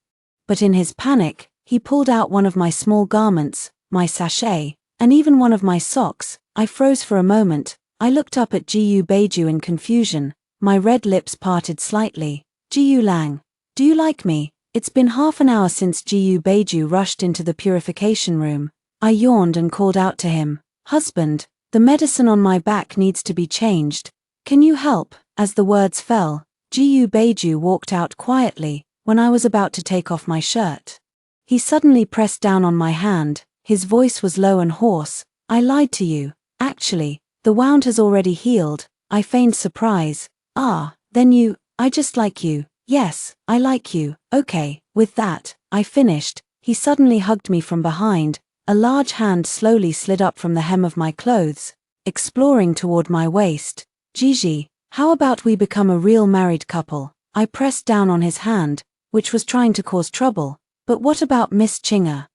But in his panic, he pulled out one of my small garments, my sachet, and even one of my socks. I froze for a moment. I looked up at Gu Beizhou in confusion. My red lips parted slightly. Gu Lang, do you like me? It's been half an hour since Gu Beizhou rushed into the purification room. I yawned and called out to him. Husband, the medicine on my back needs to be changed. Can you help? As the words fell, Gu Beizhou walked out quietly when I was about to take off my shirt. He suddenly pressed down on my hand. His voice was low and hoarse. I lied to you. Actually, the wound has already healed. I feigned surprise. Then I just like you. Yes, I like you. Okay, with that, I finished. He suddenly hugged me from behind. A large hand slowly slid up from the hem of my clothes, exploring toward my waist. Gigi, how about we become a real married couple? I pressed down on his hand, which was trying to cause trouble. But what about Miss Chinga?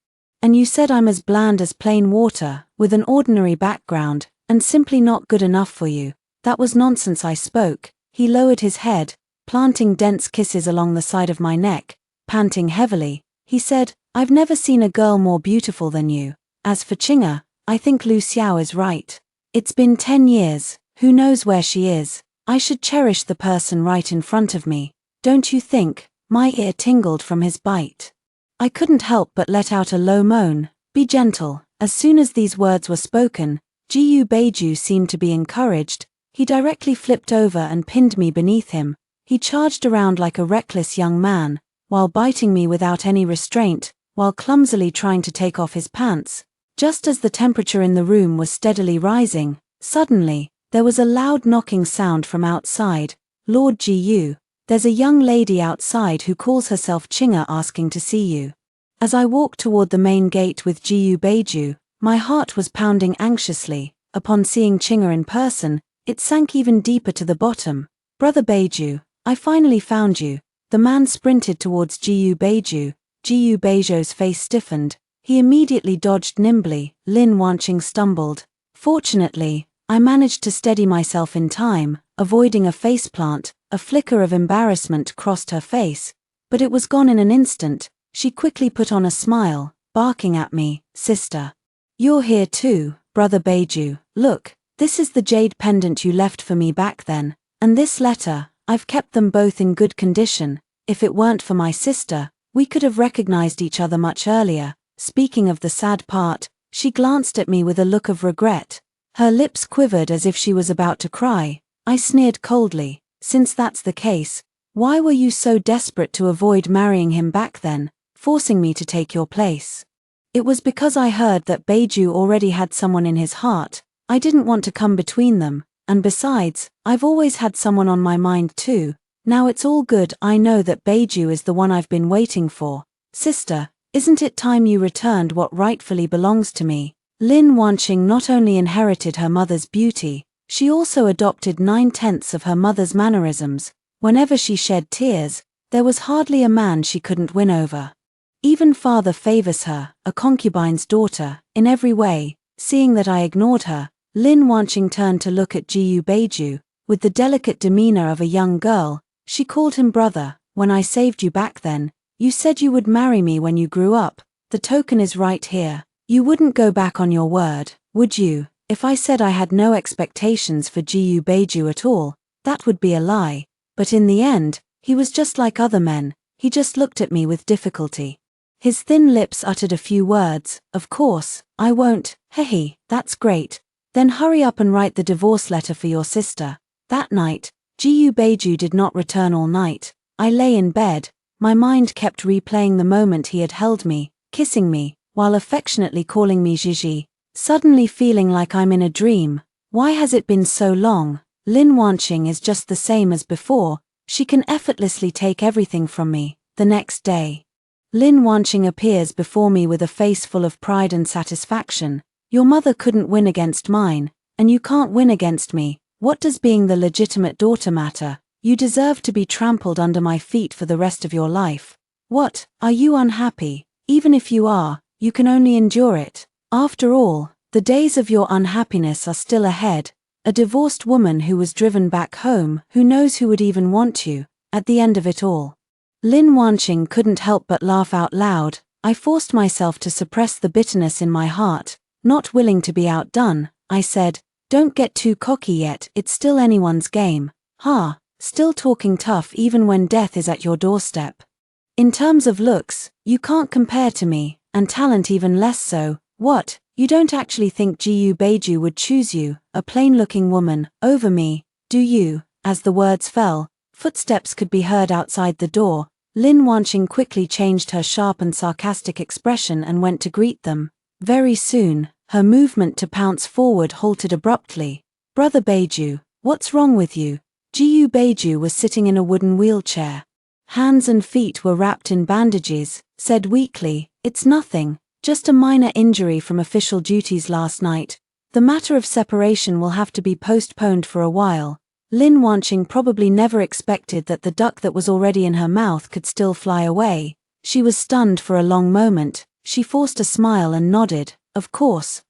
And you said I'm as bland as plain water, with an ordinary background, and simply not good enough for you. That was nonsense, I spoke. He lowered his head, planting dense kisses along the side of my neck. Panting heavily, he said, I've never seen a girl more beautiful than you. As for Chinga, I think Lu Xiao is right. It's been 10 years, who knows where she is? I should cherish the person right in front of me. Don't you think? My ear tingled from his bite. I couldn't help but let out a low moan. Be gentle. As soon as these words were spoken, Gu Beizhou seemed to be encouraged. He directly flipped over and pinned me beneath him. He charged around like a reckless young man, while biting me without any restraint, while clumsily trying to take off his pants. Just as the temperature in the room was steadily rising, suddenly, there was a loud knocking sound from outside. Lord Gu, there's a young lady outside who calls herself Chinga asking to see you. As I walked toward the main gate with Gu Beizhou, my heart was pounding anxiously. Upon seeing Chinga in person, it sank even deeper to the bottom. Brother Beizhou, I finally found you. The man sprinted towards Gu Beizhou. Gu Beizhou's face stiffened. He immediately dodged nimbly. Lin Wanqing stumbled. Fortunately, I managed to steady myself in time, avoiding a faceplant. A flicker of embarrassment crossed her face, but it was gone in an instant. She quickly put on a smile, barking at me, Sister. You're here too, Brother Beizhou. Look, this is the jade pendant you left for me back then, and this letter, I've kept them both in good condition. If it weren't for my sister, we could have recognized each other much earlier. Speaking of the sad part, she glanced at me with a look of regret. Her lips quivered as if she was about to cry. I sneered coldly. Since that's the case, why were you so desperate to avoid marrying him back then, forcing me to take your place? It was because I heard that Beizhou already had someone in his heart. I didn't want to come between them, and besides, I've always had someone on my mind too. Now it's all good. I know that Beizhou is the one I've been waiting for. Sister, isn't it time you returned what rightfully belongs to me? Lin Wanqing not only inherited her mother's beauty, she also adopted 9/10 of her mother's mannerisms. Whenever she shed tears, there was hardly a man she couldn't win over. Even father favors her, a concubine's daughter, in every way. Seeing that I ignored her, Lin Wanqing turned to look at Gu Beizhou. With the delicate demeanor of a young girl, she called him brother. When I saved you back then, you said you would marry me when you grew up. The token is right here. You wouldn't go back on your word, would you? If I said I had no expectations for Gu Beizhou at all, that would be a lie. But in the end, he was just like other men. He just looked at me with difficulty. His thin lips uttered a few words. Of course, I won't. Hehe, that's great. Then hurry up and write the divorce letter for your sister. That night, Gu Beizhou did not return all night. I lay in bed. My mind kept replaying the moment he had held me, kissing me, while affectionately calling me Gigi. Suddenly feeling like I'm in a dream. Why has it been so long? Lin Wanqing is just the same as before. She can effortlessly take everything from me. The next day, Lin Wanqing appears before me with a face full of pride and satisfaction. Your mother couldn't win against mine, and you can't win against me. What does being the legitimate daughter matter? You deserve to be trampled under my feet for the rest of your life. What, are you unhappy? Even if you are, you can only endure it. After all, The days of your unhappiness are still ahead. A divorced woman who was driven back home, who knows who would even want you, at the end of it all. Lin Wanqing couldn't help but laugh out loud. I forced myself to suppress the bitterness in my heart. Not willing to be outdone, I said, "Don't get too cocky yet, it's still anyone's game." "Ha, still talking tough even when death is at your doorstep. In terms of looks, you can't compare to me, and talent even less so. What, you don't actually think Jiyu Beiju would choose you, a plain-looking woman, over me, do you?" As the words fell, footsteps could be heard outside the door. Lin Wanqing quickly changed her sharp and sarcastic expression and went to greet them. Very soon, her movement to pounce forward halted abruptly. "Brother Beiju, what's wrong with you?" Jiyu Beiju was sitting in a wooden wheelchair. Hands and feet were wrapped in bandages, said weakly, "It's nothing, just a minor injury from official duties last night. The matter of separation will have to be postponed for a while." Lin Wanqing probably never expected that the duck that was already in her mouth could still fly away. She was stunned for a long moment. She forced a smile and nodded. Of course,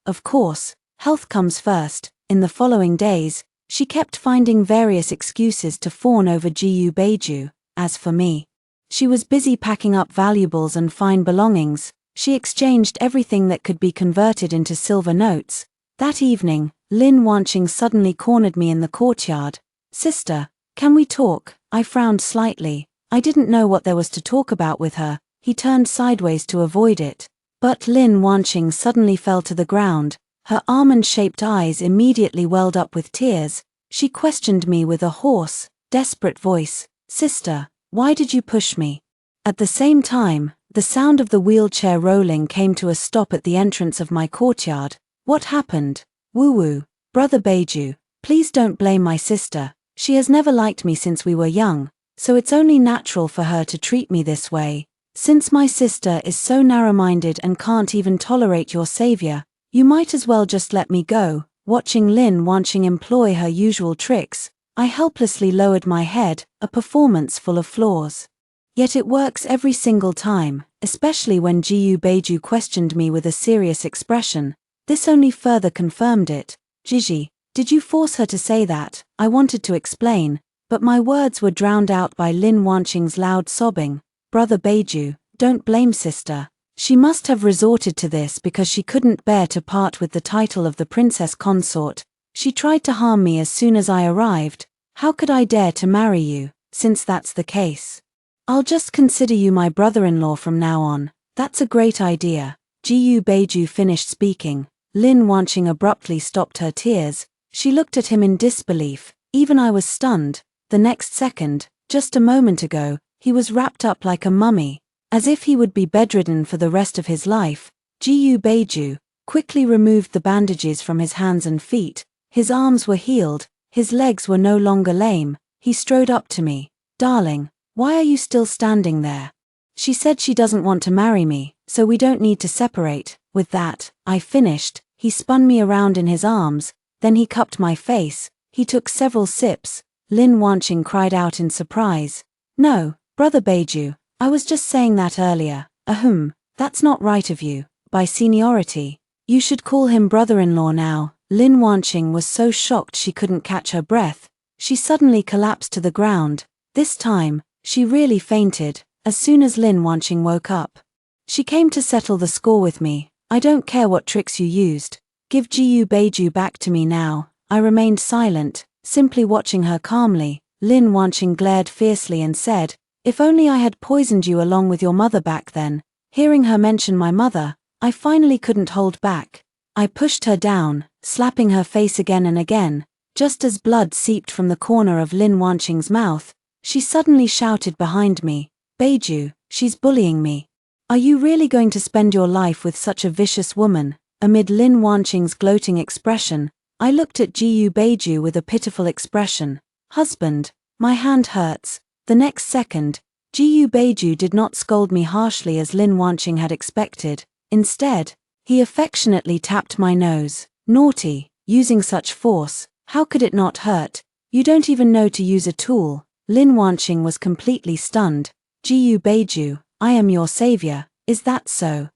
health comes first." In the following days, she kept finding various excuses to fawn over Jiyu Beiju. As for me, she was busy packing up valuables and fine belongings. She exchanged everything that could be converted into silver notes. That evening, Lin Wanqing suddenly cornered me in the courtyard. "Sister, can we talk?" I frowned slightly. I didn't know what there was to talk about with her. He turned sideways to avoid it. But Lin Wanqing suddenly fell to the ground. Her almond-shaped eyes immediately welled up with tears. She questioned me with a hoarse, desperate voice. "Sister, why did you push me?" At the same time, the sound of the wheelchair rolling came to a stop at the entrance of my courtyard. "What happened?" "Woo-woo, Brother Beiju, please don't blame my sister. She has never liked me since we were young, so it's only natural for her to treat me this way. Since my sister is so narrow-minded and can't even tolerate your savior, you might as well just let me go." Watching Lin Wanqing employ her usual tricks, I helplessly lowered my head, a performance full of flaws. Yet it works every single time, especially when Jiyu Beiju questioned me with a serious expression. This only further confirmed it. "Gigi, did you force her to say that?" I wanted to explain, but my words were drowned out by Lin Wanqing's loud sobbing. "Brother Beiju, don't blame sister. She must have resorted to this because she couldn't bear to part with the title of the princess consort. She tried to harm me as soon as I arrived. How could I dare to marry you, since that's the case? I'll just consider you my brother-in-law from now on." "That's a great idea." Jiyu Beiju finished speaking. Lin Wanqing abruptly stopped her tears. She looked at him in disbelief. Even I was stunned. The next second, just a moment ago, he was wrapped up like a mummy, as if he would be bedridden for the rest of his life. Jiyu Beiju quickly removed the bandages from his hands and feet. His arms were healed, his legs were no longer lame. He strode up to me. "Darling, why are you still standing there? She said she doesn't want to marry me, so we don't need to separate." With that, I finished. He spun me around in his arms, then he cupped my face. He took several sips. Lin Wanqing cried out in surprise. "No, Brother Beiju, I was just saying that earlier. Ahem, that's not right of you. By seniority, you should call him brother-in-law now." Lin Wanqing was so shocked she couldn't catch her breath. She suddenly collapsed to the ground. This time, she really fainted, as soon as Lin Wanqing woke up. She came to settle the score with me. "I don't care what tricks you used. Give Jiyu Beiju back to me now." I remained silent, simply watching her calmly. Lin Wanqing glared fiercely and said, "If only I had poisoned you along with your mother back then." Hearing her mention my mother, I finally couldn't hold back. I pushed her down, slapping her face again and again. Just as blood seeped from the corner of Lin Wanqing's mouth, she suddenly shouted behind me, "Beiju, she's bullying me. Are you really going to spend your life with such a vicious woman?" Amid Lin Wanqing's gloating expression, I looked at Jiyu Beiju with a pitiful expression. "Husband, my hand hurts." The next second, Jiyu Beiju did not scold me harshly as Lin Wanqing had expected. Instead, he affectionately tapped my nose. "Naughty, using such force, how could it not hurt? You don't even know to use a tool." Lin Wanqing was completely stunned. "Jiyu Beiju, I am your savior, is that so?"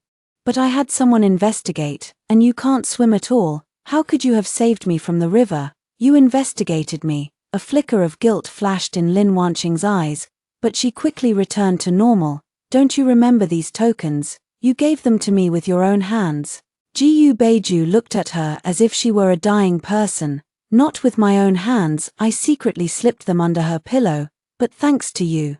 But I had someone investigate, and you can't swim at all. How could you have saved me from the river? You investigated me. A flicker of guilt flashed in Lin Wanqing's eyes, but she quickly returned to normal. Don't you remember these tokens? You gave them to me with your own hands. Jiyu Beiju looked at her as if she were a dying person. Not with my own hands, I secretly slipped them under her pillow, but thanks to you.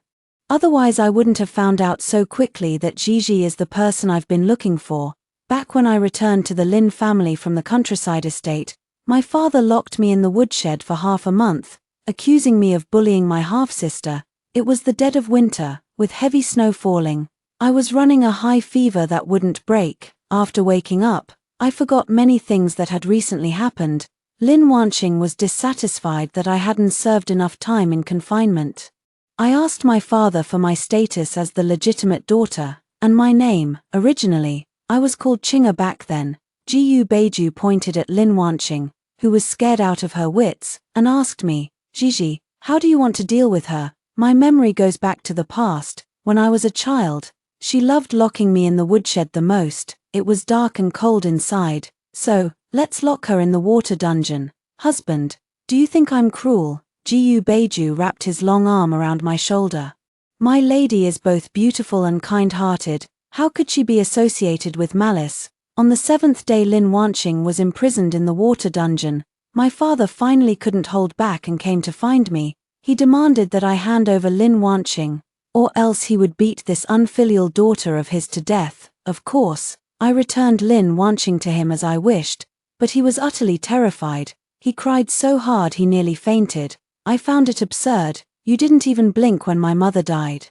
Otherwise I wouldn't have found out so quickly that Gigi is the person I've been looking for. Back when I returned to the Lin family from the countryside estate, my father locked me in the woodshed for half a month, accusing me of bullying my half-sister. It was the dead of winter, with heavy snow falling. I was running a high fever that wouldn't break. After waking up, I forgot many things that had recently happened. Lin Wanqing was dissatisfied that I hadn't served enough time in confinement. I asked my father for my status as the legitimate daughter, and my name. Originally, I was called Chinga back then. Jiyu Beiju pointed at Lin Wanqing, who was scared out of her wits, and asked me, Gigi, how do you want to deal with her? My memory goes back to the past, when I was a child. She loved locking me in the woodshed the most. It was dark and cold inside, so, let's lock her in the water dungeon. Husband, do you think I'm cruel? Jiyu Beiju wrapped his long arm around my shoulder. My lady is both beautiful and kind-hearted. How could she be associated with malice? On the 7th day Lin Wanqing was imprisoned in the water dungeon. My father finally couldn't hold back and came to find me. He demanded that I hand over Lin Wanqing, or else he would beat this unfilial daughter of his to death. Of course, I returned Lin Wanqing to him as I wished, but he was utterly terrified. He cried so hard he nearly fainted. I found it absurd. You didn't even blink when my mother died.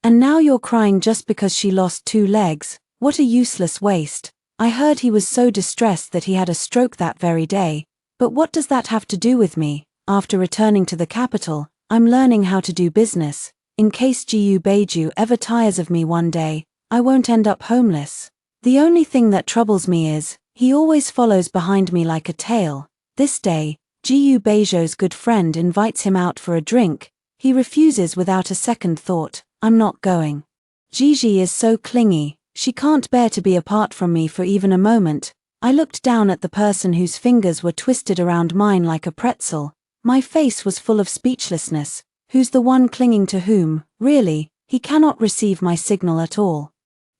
And now you're crying just because she lost 2 legs. What a useless waste. I heard he was so distressed that he had a stroke that very day. But what does that have to do with me? After returning to the capital, I'm learning how to do business. In case Jiyu Beiju ever tires of me one day, I won't end up homeless. The only thing that troubles me is, he always follows behind me like a tail. This day, Jiyu Beiju's good friend invites him out for a drink. He refuses without a second thought. I'm not going. Gigi is so clingy, she can't bear to be apart from me for even a moment. I looked down at the person whose fingers were twisted around mine like a pretzel. My face was full of speechlessness. Who's the one clinging to whom? Really, he cannot receive my signal at all.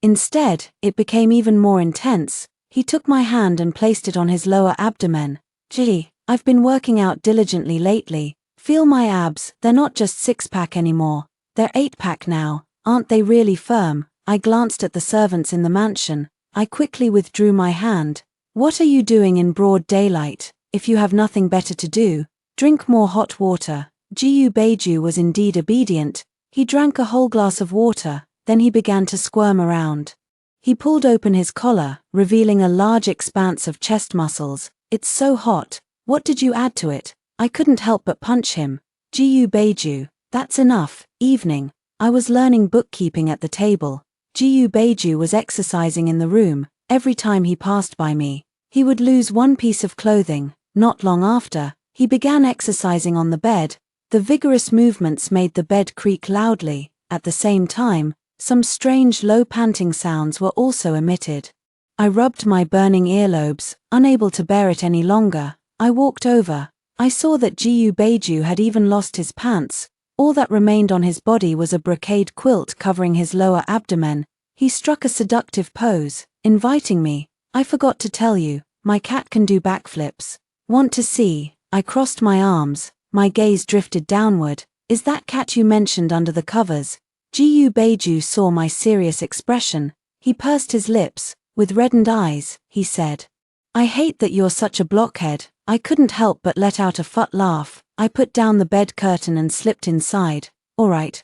Instead, it became even more intense. He took my hand and placed it on his lower abdomen. Gee, I've been working out diligently lately. Feel my abs, they're not just 6-pack anymore. They're 8-pack now. Aren't they really firm? I glanced at the servants in the mansion. I quickly withdrew my hand. What are you doing in broad daylight? If you have nothing better to do, drink more hot water. Jiyu Beiju was indeed obedient. He drank a whole glass of water, then he began to squirm around. He pulled open his collar, revealing a large expanse of chest muscles. It's so hot. What did you add to it? I couldn't help but punch him. Jiyu Beiju, that's enough. Evening. I was learning bookkeeping at the table. Jiyu Beiju was exercising in the room. Every time he passed by me, he would lose one piece of clothing. Not long after, he began exercising on the bed. The vigorous movements made the bed creak loudly. At the same time, some strange low panting sounds were also emitted. I rubbed my burning earlobes, unable to bear it any longer. I walked over. I saw that Jiyu Beiju had even lost his pants. All that remained on his body was a brocade quilt covering his lower abdomen. He struck a seductive pose, inviting me. I forgot to tell you, my cat can do backflips. Want to see? I crossed my arms. My gaze drifted downward. Is that cat you mentioned under the covers? Jiyu Beiju saw my serious expression. He pursed his lips. With reddened eyes, he said, I hate that you're such a blockhead. I couldn't help but let out a fat laugh. I put down the bed curtain and slipped inside. All right,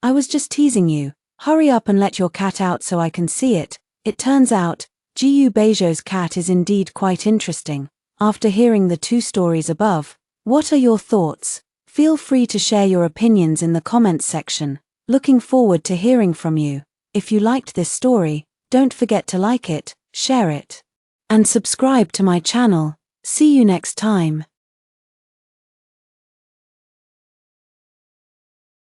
I was just teasing you. Hurry up and let your cat out so I can see it. It turns out, Jiyu Beiju's cat is indeed quite interesting. After hearing the 2 stories above, what are your thoughts? Feel free to share your opinions in the comments section. Looking forward to hearing from you. If you liked this story, don't forget to like it, share it, and subscribe to my channel. See you next time.